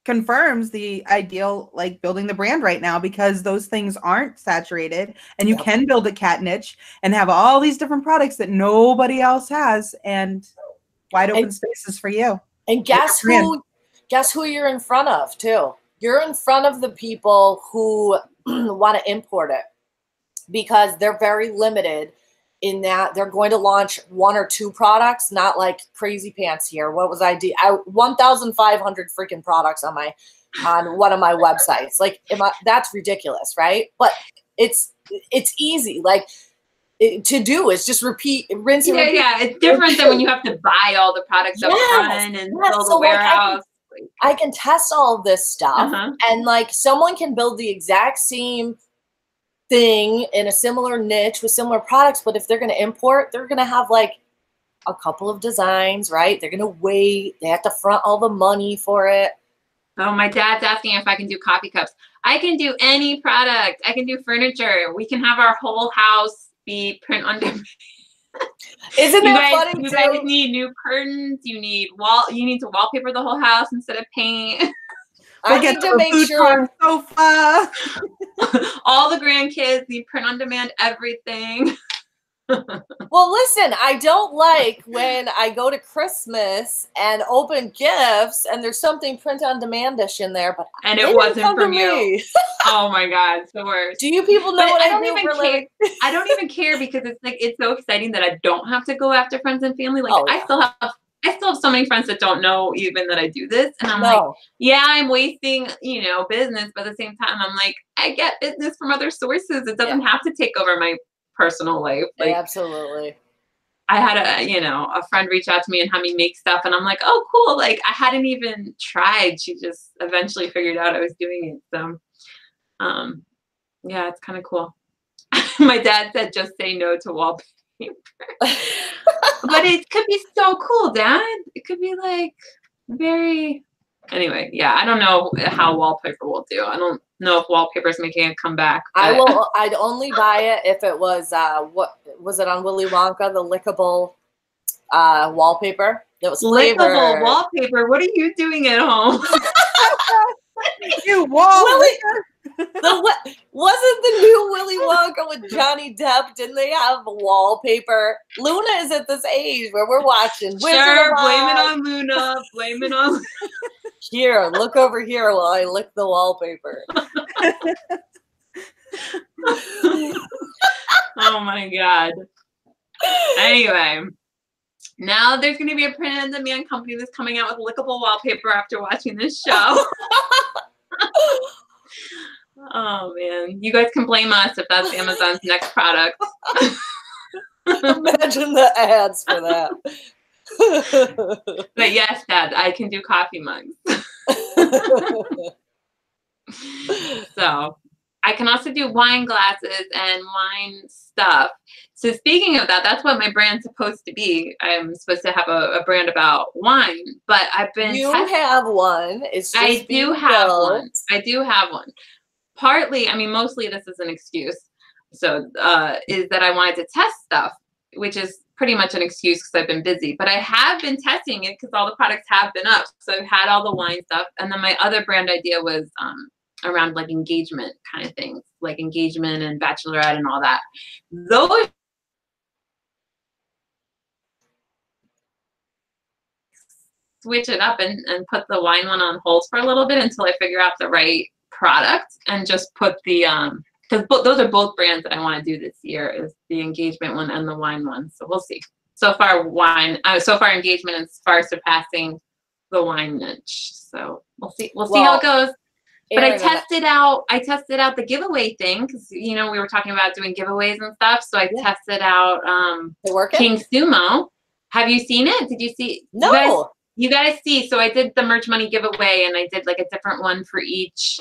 confirms the ideal, like, building the brand right now, because those things aren't saturated and you can build a cat niche and have all these different products that nobody else has, and wide open spaces for you. And guess who you're in front of too? You're in front of the people who want to import it, because they're very limited in that they're going to launch 1 or 2 products, not like crazy pants here. What was I 1,500 freaking products on one of my websites. Like, that's ridiculous, right? But it's easy. Like, to do is just repeat, rinse and repeat. Yeah, it's different than when you have to buy all the products up front and build a warehouse. I can test all of this stuff, and like someone can build the exact same thing in a similar niche with similar products, but if they're going to import, they're going to have like a couple of designs, right? They're going to wait. They have to front all the money for it. Oh, my dad's asking if I can do coffee cups. I can do any product. I can do furniture. We can have our whole house be print on demand. Isn't that funny? You guys need new curtains. You need to wallpaper the whole house instead of paint. I need to make sure sofa. All the grandkids need print on demand everything. Well, listen, I don't like when I go to Christmas and open gifts and there's something print on demand-ish in there, but it wasn't from you. Oh my God, it's the worst. Do you people know what I don't even care? I don't even care because it's like, it's so exciting that I don't have to go after friends and family. Like I still have so many friends that don't know even that I do this. And I'm like, yeah, I'm wasting, you know, business. But at the same time, I'm like, I get business from other sources. It doesn't have to take over my personal life. Like, absolutely. I had a friend reach out to me and have me make stuff. And I'm like, oh, cool. Like I hadn't even tried. She just eventually figured out I was doing it. So, yeah, it's kind of cool. My dad said, just say no to wallpaper. But it could be so cool, Dad. It could be like very, anyway, yeah, I don't know how wallpaper will do. I don't know if wallpaper is making a comeback. I'd only buy it if it was, what was it on Willy Wonka, the lickable wallpaper? It was flavored. Lickable wallpaper? What are you doing at home? You wallpaper. Wasn't the new Willy Wonka with Johnny Depp? Didn't they have wallpaper? Luna is at this age where we're watching. Sure, blame it on Luna. Blame it on. Here, look over here while I lick the wallpaper. Oh my God. Anyway, now there's going to be a print on demand company that's coming out with lickable wallpaper after watching this show. Oh man, you guys can blame us if that's Amazon's next product. Imagine the ads for that. But yes, Dad, I can do coffee mugs. So I can also do wine glasses and wine stuff. So speaking of that, that's what my brand's supposed to be. I'm supposed to have a brand about wine, but I've been. You have one. It's just I do have one. I do have one. Partly, I mean, mostly this is an excuse. So is that I wanted to test stuff, which is pretty much an excuse because I've been busy. But I have been testing it because all the products have been up. So I've had all the wine stuff. And then my other brand idea was around like engagement kind of things, like engagement and bachelorette and all that. Those switch it up and put the wine one on hold for a little bit until I figure out the right product, and just put the because those are both brands that I want to do this year, is the engagement one and the wine one. So we'll see. So far engagement is far surpassing the wine niche. So we'll see how it goes. But I tested out the giveaway thing because we were talking about doing giveaways and stuff. So I tested out King Sumo. Have you seen it? Did you see? No. You guys see, so I did the merch money giveaway and I did like a different one for each.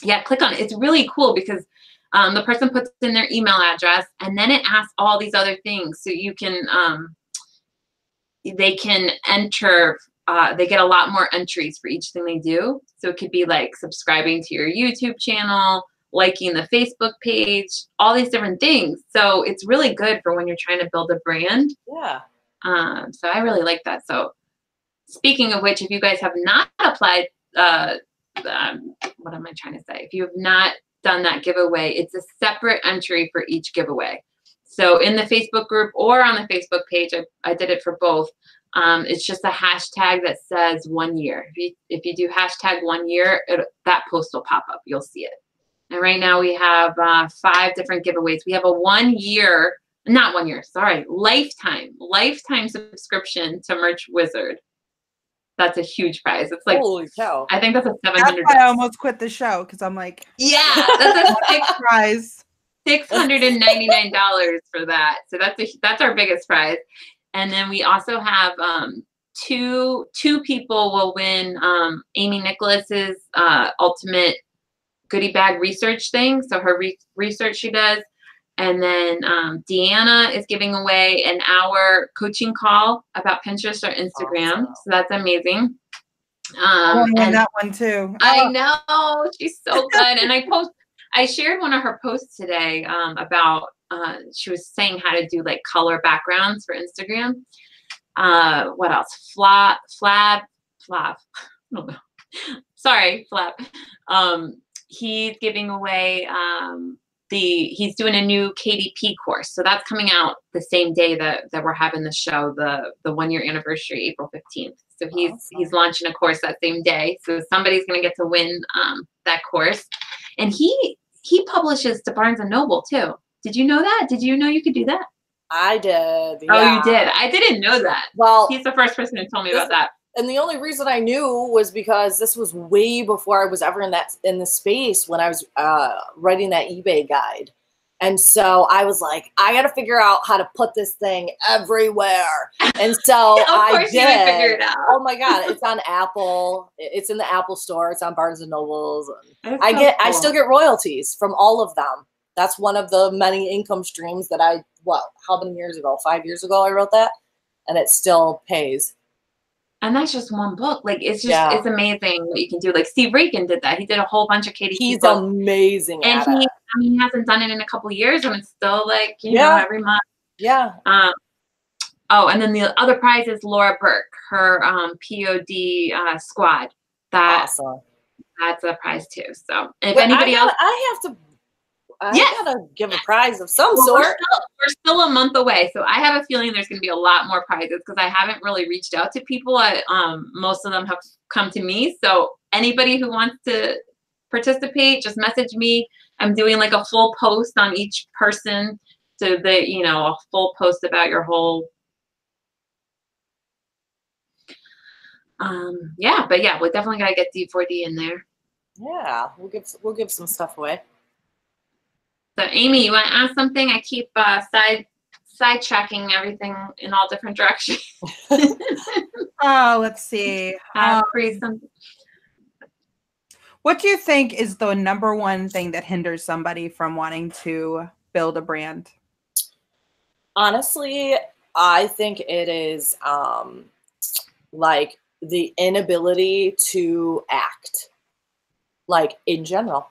Yeah, click on it. It's really cool because the person puts in their email address and then it asks all these other things. So you can, they can enter, they get a lot more entries for each thing they do. So it could be like subscribing to your YouTube channel, liking the Facebook page, all these different things. So it's really good for when you're trying to build a brand. Yeah. So I really like that. So speaking of which, if you guys have not applied, what am I trying to say? If you have not done that giveaway, it's a separate entry for each giveaway. So in the Facebook group or on the Facebook page, I did it for both. It's just a hashtag that says 1 year. If you do hashtag 1 year, that post will pop up. You'll see it. And right now we have 5 different giveaways. We have a lifetime subscription to Merch Wizard. That's a huge prize. It's like, holy cow. I think that's a $700. That's why I almost quit the show because I'm like, yeah, that's a big prize. $699 for that. So that's our biggest prize. And then we also have two people will win Amy Nicholas's ultimate goodie bag research thing. So her research she does. And then Deanna is giving away an hour coaching call about Pinterest or Instagram. Awesome. So that's amazing. I want to win that one too. I know, she's so good. And I shared one of her posts today about she was saying how to do like color backgrounds for Instagram. What else? Flab. I don't know. Sorry, Flab. He's giving away he's doing a new KDP course. So that's coming out the same day that we're having the show, the 1 year anniversary, April 15th. So he's launching a course that same day. So somebody's going to get to win that course. And he publishes to Barnes and Noble too. Did you know that? Did you know you could do that? I did. Yeah. Oh, you did? I didn't know that. Well, he's the first person who told me about that. And the only reason I knew was because this was way before I was ever in the space when I was writing that eBay guide. And so I was like, I got to figure out how to put this thing everywhere. And so I did. You figure it out. Oh my God. It's on Apple. It's in the Apple store. It's on Barnes and Nobles. I still get royalties from all of them. That's one of the many income streams that how many years ago? 5 years ago I wrote that, and it still pays. And that's just one book. Like, it's just, it's amazing what you can do. Like, Steve Reagan did that. He did a whole bunch of KDP He's books. Amazing and at it. He hasn't done it in a couple of years, and it's still like, you know, every month. Yeah. Oh, and then the other prize is Laura Burke, her POD squad. Awesome. That's a prize too. So if anybody else, I gotta give a prize of some sort. We're still a month away, so I have a feeling there's going to be a lot more prizes because I haven't really reached out to people. Most of them have come to me. So anybody who wants to participate, just message me. I'm doing like a full post on each person, so that a full post about your whole. But we definitely gotta get D4D in there. Yeah, we'll give some stuff away. So Amy, you want to ask something? I keep sidetracking everything in all different directions. Oh, let's see. What do you think is the number one thing that hinders somebody from wanting to build a brand? Honestly, I think it is like the inability to act, like in general.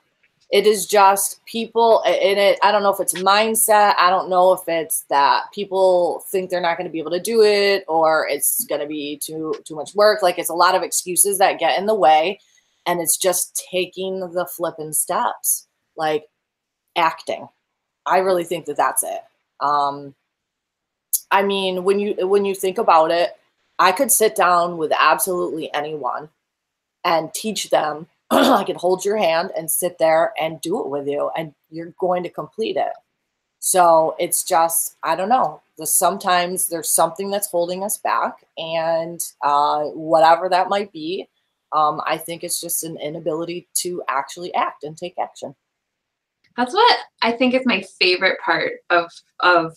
It is just people in it. I don't know if it's mindset. I don't know if it's that people think they're not going to be able to do it, or it's going to be too much work. Like, it's a lot of excuses that get in the way, and it's just taking the flipping steps, like acting. I really think that that's it. I mean, when you think about it, I could sit down with absolutely anyone and teach them. I could hold your hand and sit there and do it with you, and you're going to complete it. So it's just, I don't know. Sometimes there's something that's holding us back, and whatever that might be, I think it's just an inability to actually act and take action. That's what I think is my favorite part of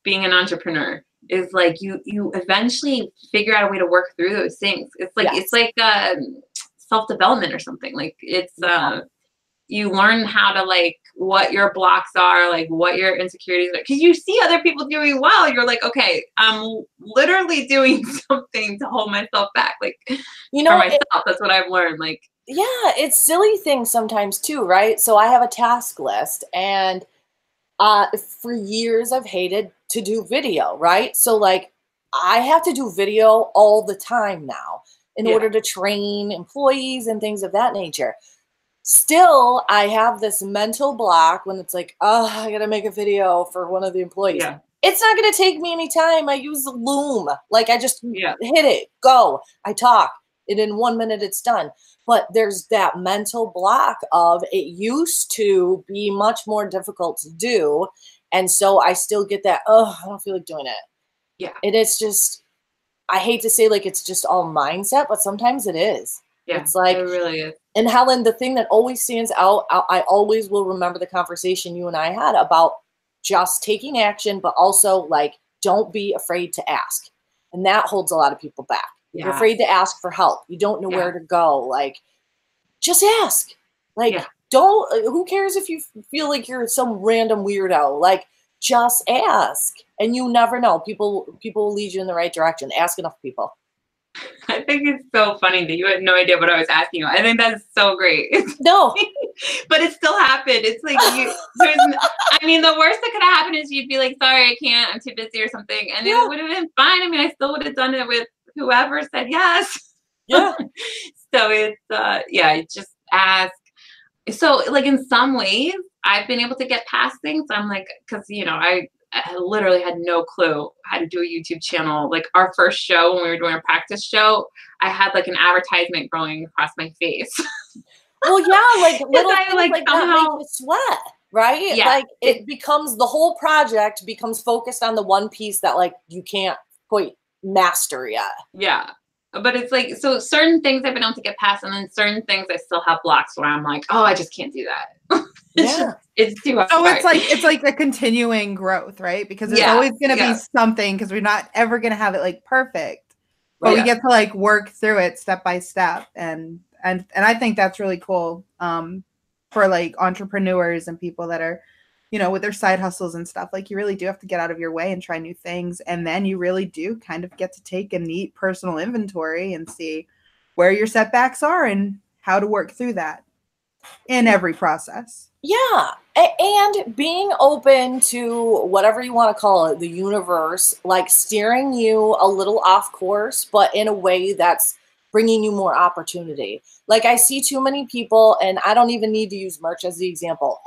being an entrepreneur. Is like you eventually figure out a way to work through those things. It's like it's like self-development or something. Like it's you learn how to, like, what your blocks are, like what your insecurities are, because you see other people doing well. You're like, okay, I'm literally doing something to hold myself back, like, for myself. That's what I've learned. Like, yeah, it's silly things sometimes too, right? So I have a task list, and for years I've hated to do video, right? So like I have to do video all the time now in order to train employees and things of that nature. Still, I have this mental block when it's like, oh, I got to make a video for one of the employees. Yeah. It's not going to take me any time. I use the Loom. Like, I just hit it, go. I talk. And in 1 minute, it's done. But there's that mental block of it used to be much more difficult to do. And so I still get that, oh, I don't feel like doing it. Yeah. And it's just, I hate to say like it's just all mindset, but sometimes it is. Yeah, it's like, it really is. And Helen, the thing that always stands out, I always will remember the conversation you and I had about just taking action, but also like, don't be afraid to ask. And that holds a lot of people back. Yeah. You're afraid to ask for help. You don't know where to go. Like, just ask. Like, who cares if you feel like you're some random weirdo? Like, just ask. And you never know. People will lead you in the right direction. Ask enough people. I think it's so funny that you had no idea what I was asking you. I think that's so great. No. But it still happened. It's like, I mean, the worst that could have happened is you'd be like, sorry, I can't, I'm too busy or something. And it would have been fine. I mean, I still would have done it with whoever said yes. Yeah. So it's, just ask. So like in some ways, I've been able to get past things. I'm like, because, you know, I literally had no clue how to do a YouTube channel. Like our first show, when we were doing a practice show, I had like an advertisement growing across my face. Well, yeah, like little I, things like, like somehow, that make you sweat, right? Yeah, like it becomes, the whole project becomes focused on the one piece that like you can't quite master yet. Yeah. But it's like, so certain things I've been able to get past, and then certain things I still have blocks where I'm like, oh, I just can't do that. It's too hard. So it's like a continuing growth, right? Because there's always going to be something, because we're not ever going to have it like perfect, but we get to like work through it step by step. And I think that's really cool for like entrepreneurs and people that are, you know, with their side hustles and stuff. Like you really do have to get out of your way and try new things. And then you really do kind of get to take a neat personal inventory and see where your setbacks are and how to work through that in every process. Yeah. And being open to whatever you want to call it, the universe, like steering you a little off course, but in a way that's bringing you more opportunity. Like I see too many people, and I don't even need to use merch as the example,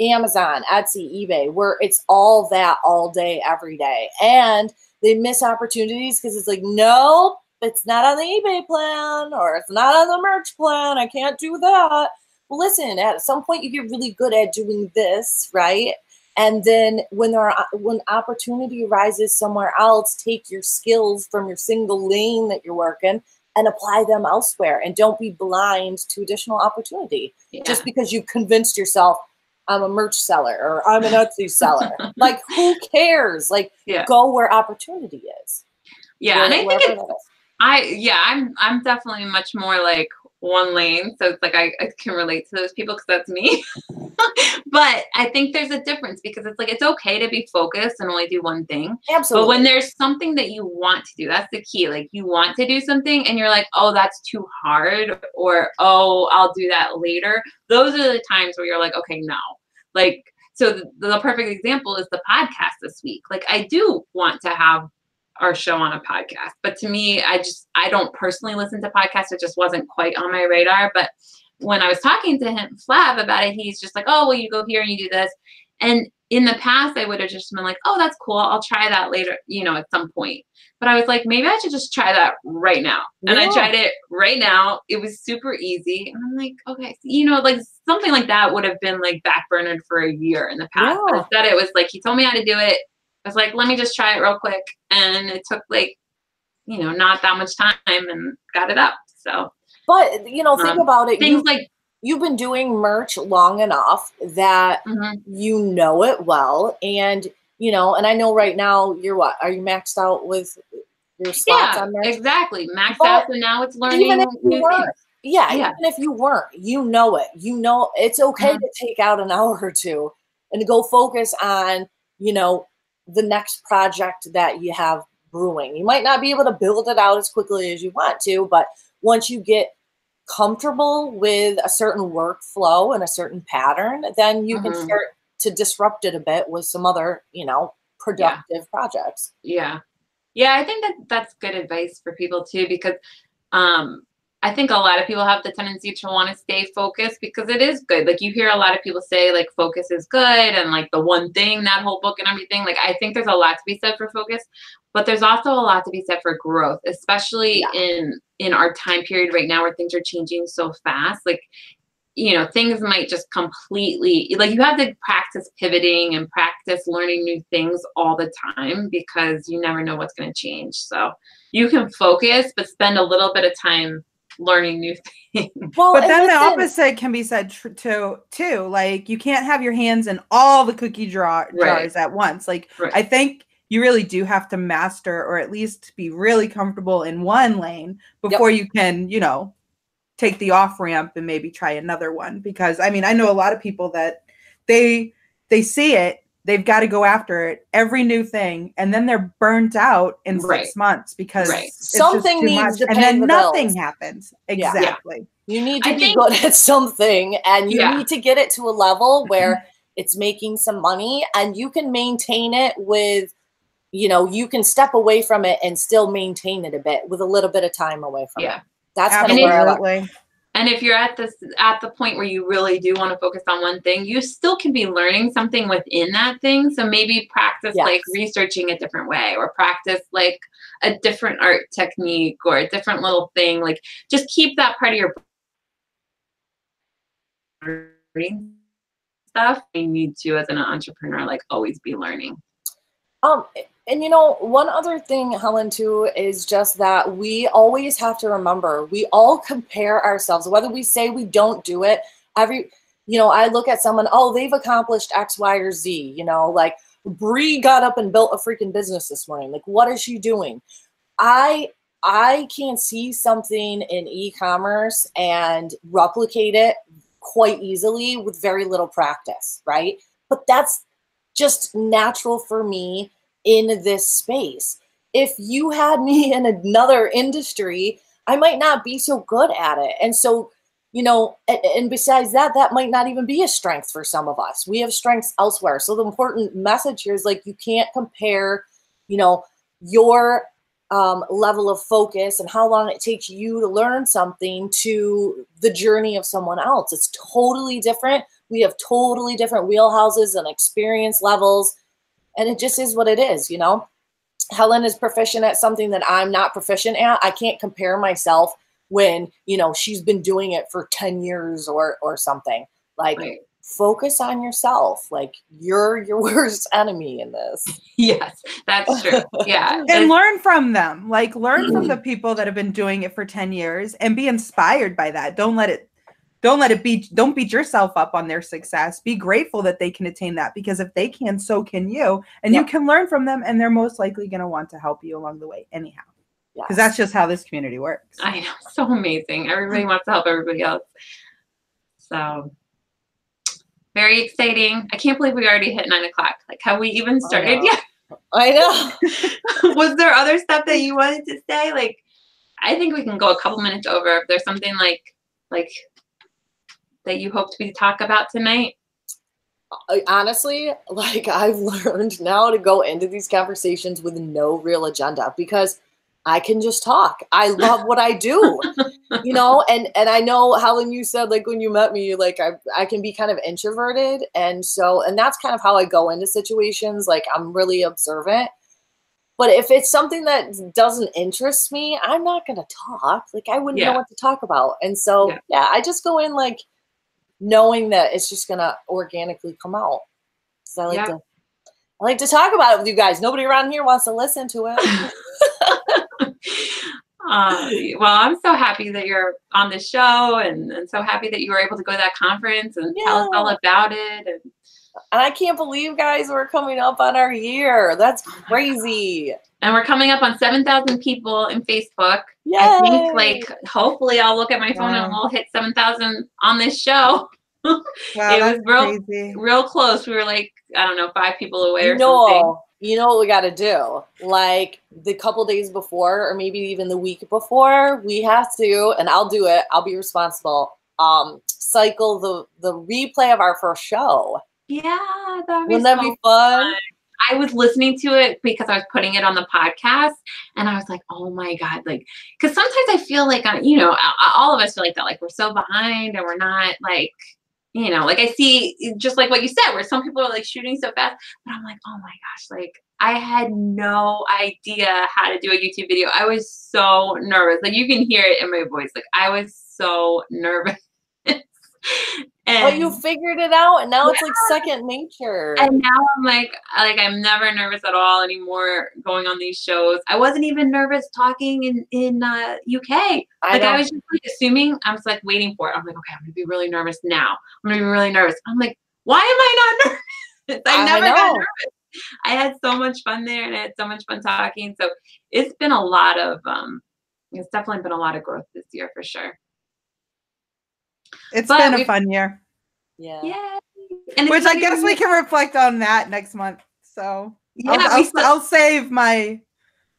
Amazon, Etsy, eBay, where it's all that all day, every day. And they miss opportunities because it's like, nope, it's not on the eBay plan, or it's not on the merch plan. I can't do that. Well, listen, at some point you get really good at doing this, right? And then when opportunity arises somewhere else, take your skills from your single lane that you're working and apply them elsewhere. And don't be blind to additional opportunity just because you convinced yourself, I'm a merch seller or I'm an Etsy seller. Like, who cares? Like, go where opportunity is. Yeah, and I think I'm definitely much more like one lane. So it's like I can relate to those people because that's me. But I think there's a difference, because it's like it's okay to be focused and only do one thing. Absolutely. But when there's something that you want to do, that's the key. Like you want to do something and you're like, oh, that's too hard, or oh, I'll do that later. Those are the times where you're like, okay, no. Like, so the perfect example is the podcast this week. Like I do want to have our show on a podcast, but to me, I don't personally listen to podcasts. It just wasn't quite on my radar. But when I was talking to him, Flav, about it, he's just like, oh, well, you go here and you do this. And in the past, I would have just been like, oh, that's cool. I'll try that later, you know, at some point. But I was like, maybe I should just try that right now. And I tried it right now. It was super easy. And I'm like, okay, you know, like something like that would have been like backburnered for a year in the past. But instead it was like, he told me how to do it. I was like, let me just try it real quick. And it took like, you know, not that much time, and got it up. So, but you know, think about it. Things like, you've been doing merch long enough that you know it well. And, you know, and I know right now you're what? Are you maxed out with your slots on merch? Exactly. Maxed out. So now it's learning even if you new weren't, things. even if you weren't, you know it. You know, it's okay to take out an hour or two and to go focus on, you know, the next project that you have brewing. You might not be able to build it out as quickly as you want to, but once you get comfortable with a certain workflow and a certain pattern, then you can start to disrupt it a bit with some other, you know, productive projects. Yeah. I think that's good advice for people too, because I think a lot of people have the tendency to want to stay focused, because it is good. Like you hear a lot of people say like focus is good, and like the one thing, that whole book and everything. Like I think there's a lot to be said for focus, but there's also a lot to be said for growth, especially in our time period right now where things are changing so fast. Like, you know, things might just completely, like you have to practice pivoting and practice learning new things all the time, because you never know what's going to change. So you can focus, but spend a little bit of time learning new things. Well, but then the opposite can be said too. Like you can't have your hands in all the cookie jars at once. Like I think you really do have to master, or at least be really comfortable in one lane before you can, you know, take the off ramp and maybe try another one. Because I mean, I know a lot of people that they see it, they've got to go after it, every new thing, and then they're burnt out in 6 months because something needs to pay and then the nothing bills. Happens. Exactly. You need to be good at something, and you need to get it to a level where it's making some money, and you can maintain it with, you know, you can step away from it and still maintain it a bit with a little bit of time away from it. That's kind of where I like. And if you're at the point where you really do want to focus on one thing, you still can be learning something within that thing. So maybe practice like researching a different way, or practice like a different art technique or a different little thing. Like just keep that part of your brain stuff. You need to, as an entrepreneur, like always be learning. And you know, one other thing, Helen, too, is just that we always have to remember, we all compare ourselves, whether we say we don't do it. I look at someone, oh, they've accomplished X, Y, or Z, you know, like Bree got up and built a freaking business this morning. Like, what is she doing? I can see something in e-commerce and replicate it quite easily with very little practice, right? But that's just natural for me in this space. If you had me in another industry, I might not be so good at it. And so, you know, and besides that, that might not even be a strength for some of us. We have strengths elsewhere. So the important message here is like, you can't compare, you know, your level of focus and how long it takes you to learn something to the journey of someone else. It's totally different. We have totally different wheelhouses and experience levels. And it just is what it is, you know. Helen is proficient at something that I'm not proficient at. I can't compare myself when, you know, she's been doing it for 10 years or something. Like, focus on yourself. Like, you're your worst enemy in this. Yes, that's true. Yeah. And learn from them. Like, learn from the people that have been doing it for 10 years and be inspired by that. Don't beat yourself up on their success. Be grateful that they can attain that, because if they can, so can you. And you can learn from them, and they're most likely going to want to help you along the way anyhow. Because that's just how this community works. I know. So amazing. Everybody wants to help everybody else. So very exciting. I can't believe we already hit 9 o'clock. Like, have we even started yet? I know. Was there other stuff that you wanted to say? Like, I think we can go a couple minutes over if there's something like that you hope to talk about tonight. Honestly, like, I've learned now to go into these conversations with no real agenda, because I can just talk. I love what I do, you know, and I know, Helen, you said, like, when you met me, like, I can be kind of introverted. And that's kind of how I go into situations. Like, I'm really observant. But if it's something that doesn't interest me, I'm not going to talk. Like, I wouldn't know what to talk about. And so, I just go in, like, knowing that it's just going to organically come out. So I like to talk about it with you guys. Nobody around here wants to listen to it. Well, I'm so happy that you're on the show, and so happy that you were able to go to that conference and tell us all about it. And I can't believe, guys, we're coming up on our year. That's crazy. And we're coming up on 7,000 people in Facebook. Yay. I think, like, hopefully I'll look at my phone and we'll hit 7,000 on this show. Wow, it was real close. We were like, I don't know, 5 people away or something. You know what we got to do? Like, the couple days before, or maybe even the week before, we have to, and I'll do it, I'll be responsible, cycle the replay of our first show. Yeah, wouldn't that be fun? I was listening to it because I was putting it on the podcast, and I was like, oh my God, like, because sometimes I feel like, you know, all of us feel like that, like, we're so behind and we're not, like, you know, like, I see just like what you said, where some people are like shooting so fast, but I'm like, oh my gosh, like, I had no idea how to do a YouTube video. I was so nervous. Like, you can hear it in my voice. Like, I was so nervous. But you figured it out, and now it's like second nature. And now I'm like I'm never nervous at all anymore going on these shows. I wasn't even nervous talking in UK. I was just like assuming. I was like waiting for it. I'm like, okay, I'm gonna be really nervous now. I'm gonna be really nervous. I'm like, why am I not nervous? I never got nervous. I had so much fun there, and I had so much fun talking. So it's been a lot of it's definitely been a lot of growth this year for sure. It's been a fun year. Yeah. And which I guess we can reflect on that next month. So I'll save my.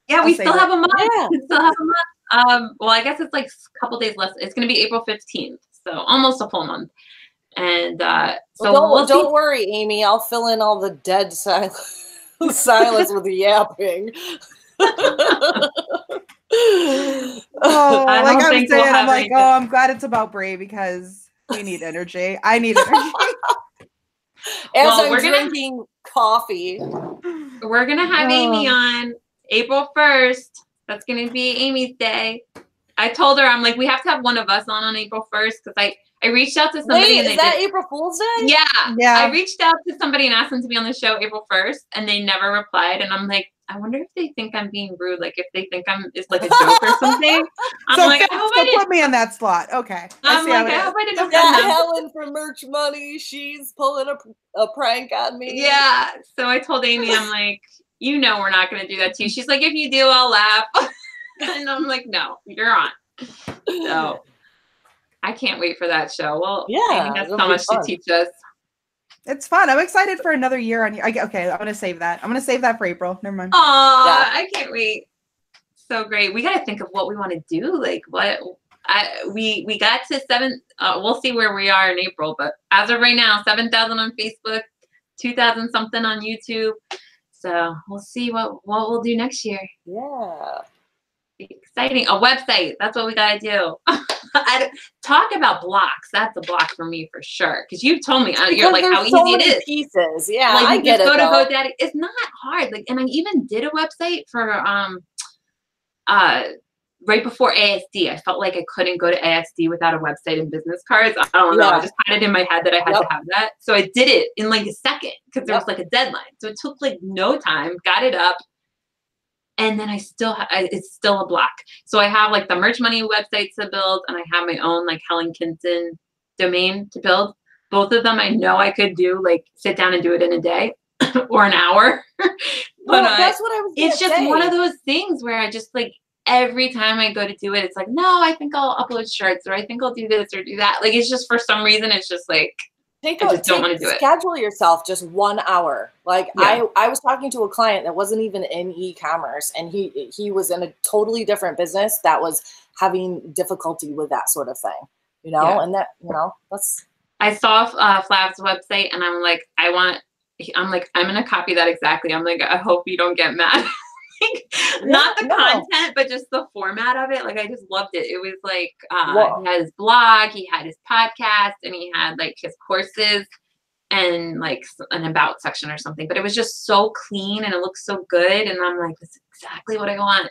Yeah, we still have a month. Yeah. We still have a month. Well, I guess it's like a couple days less. It's going to be April 15th, so almost a full month. And so don't worry, Amy. I'll fill in all the dead silence with the yapping. Oh, like I'm saying, I'm like, oh, I'm glad it's about Bray because we need energy. I need energy. As I'm drinking coffee. We're going to have Amy on April 1st. That's going to be Amy's day. I told her, I'm like, we have to have one of us on April 1st because I reached out to somebody. Wait, is that April Fool's Day? Yeah. I reached out to somebody and asked them to be on the show April 1st, and they never replied. And I'm like, I wonder if they think I'm being rude, like if they think it's like a joke or something. I'm like, I hope I didn't put me in that slot. Okay. I'm like, I hope I didn't offend them. Helen for merch money, she's pulling a prank on me. Yeah. So I told Amy, I'm like, you know, we're not going to do that to you. She's like, if you do, I'll laugh. And I'm like, no, you're on. So I can't wait for that show. Well, Amy has so much to teach us. It's fun. I'm excited for another year on here. Okay, I'm gonna save that. I'm gonna save that for April. Never mind. I can't wait. So great. We got to think of what we want to do. Like we got to 7. We'll see where we are in April, but as of right now, 7,000 on Facebook, 2,000 something on YouTube. So we'll see what we'll do next year. Yeah. Exciting. A website. That's what we got to do. Talk about blocks. That's a block for me for sure. Because you've told me, you're like, how easy it is. Pieces. Yeah, like, I get it. Go to GoDaddy. It's not hard. Like, and I even did a website for right before ASD. I felt like I couldn't go to ASD without a website and business cards. I don't know. I just had it in my head that I had to have that. So I did it in like a second because there was like a deadline. So it took like no time. Got it up. And then it's still a block. So I have like the Merch Money website to build, and I have my own like Helen Kinson domain to build. Both of them I know I could do, like sit down and do it in a day or an hour. But that's what I was it's just one of those things where I just like every time I go to do it, it's like, no, I think I'll upload shirts, or I think I'll do this or do that. Like it's just for some reason it's just like I just don't want to do it. Schedule yourself just 1 hour. Like I was talking to a client that wasn't even in e-commerce, and he was in a totally different business that was having difficulty with that sort of thing, you know, and that, you know, that's. I saw Flav's website and I'm like, I'm going to copy that exactly. I'm like, I hope you don't get mad. Not the content, but just the format of it. Like, I just loved it. It was like, he had his blog, he had his podcast, and he had like his courses and like an about section or something. But it was just so clean and it looked so good. And I'm like, this is exactly what I want.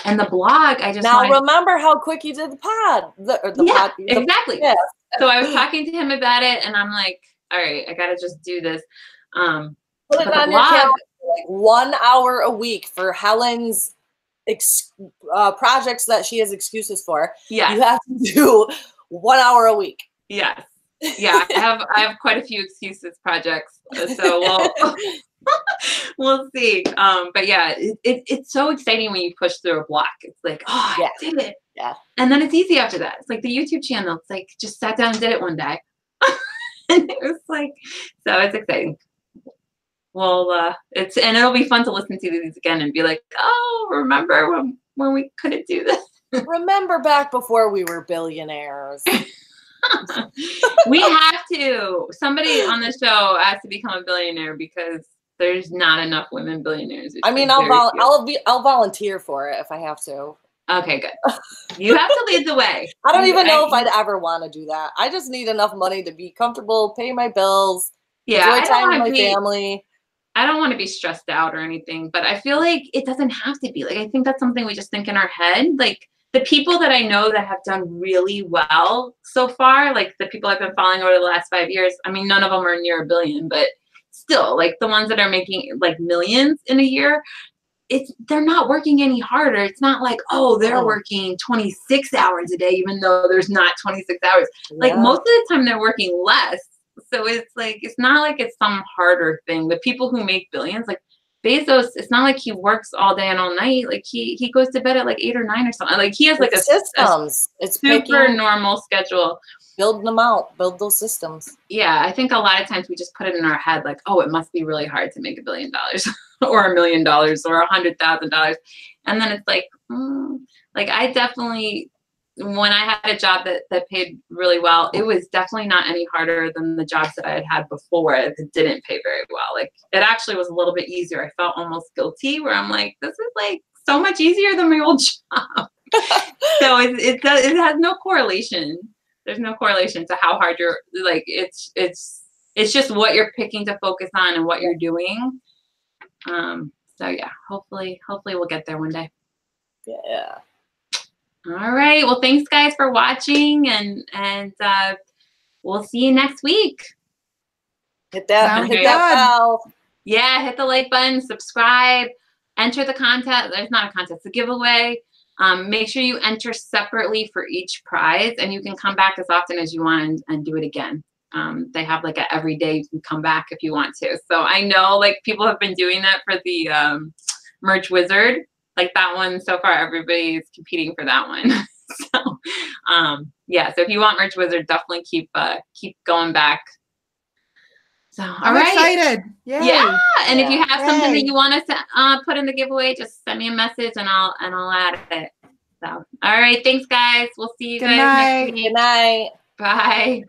And the blog, I just remember how quick you did the pod. Exactly. Yeah. So I was talking to him about it, and I'm like, all right, I got to just do this. Put it on your calendar. Like 1 hour a week for Helen's projects that she has excuses for. Yeah, you have to do 1 hour a week. Yes, yeah. I have quite a few excuses projects, so we'll see. But yeah, it's so exciting when you push through a block. It's like, oh, I did it. Yeah, and then it's easy after that. It's like the YouTube channel. It's like just sat down and did it one day, and it was like, so it's exciting. Well, it'll be fun to listen to these again and be like, oh, remember when we couldn't do this? Remember back before we were billionaires. We have to. Somebody on the show has to become a billionaire because there's not enough women billionaires. I mean, I'll volunteer for it if I have to. Okay, good. You have to lead the way. I don't even know if I'd ever want to do that. I just need enough money to be comfortable, pay my bills, enjoy time with my family. I don't want to be stressed out or anything, but I feel like it doesn't have to be. Like, I think that's something we just think in our head. Like, the people that I know that have done really well so far, like the people I've been following over the last 5 years, I mean, none of them are near $1 billion, but still, like the ones that are making like millions in a year, they're not working any harder. It's not like, oh, they're working 26 hours a day, even though there's not 26 hours. Yeah. Like most of the time they're working less. So it's like, it's not like it's some harder thing. The people who make billions, like Bezos, it's not like he works all day and all night. Like he goes to bed at like 8 or 9 or something. Like he has like it's super normal schedule. Build them out, build those systems. Yeah, I think a lot of times we just put it in our head like, oh, it must be really hard to make $1 billion or $1 million or $100,000. And then it's like, like I definitely, when I had a job that paid really well, it was definitely not any harder than the jobs that I had before that didn't pay very well. Like it actually was a little bit easier. I felt almost guilty where I'm like, this is like so much easier than my old job. So it has no correlation. There's no correlation to how hard you're, like, it's just what you're picking to focus on and what you're doing. So yeah, hopefully we'll get there one day. Yeah. All right. Well, thanks guys for watching, and we'll see you next week. Hit that bell. Yeah, hit the like button, subscribe, enter the contest. There's not a contest, it's a giveaway. Make sure you enter separately for each prize, and you can come back as often as you want and do it again. They have like a every day you can come back if you want to. So I know like people have been doing that for the merch wizard. Like that one so far, everybody's competing for that one. So yeah, so if you want merch wizard, definitely keep going back. So I'm excited. Yay. Yeah, and if you have something that you want us to put in the giveaway, just send me a message and I'll add it. So all right, thanks guys. We'll see you guys next week. Good night. Bye.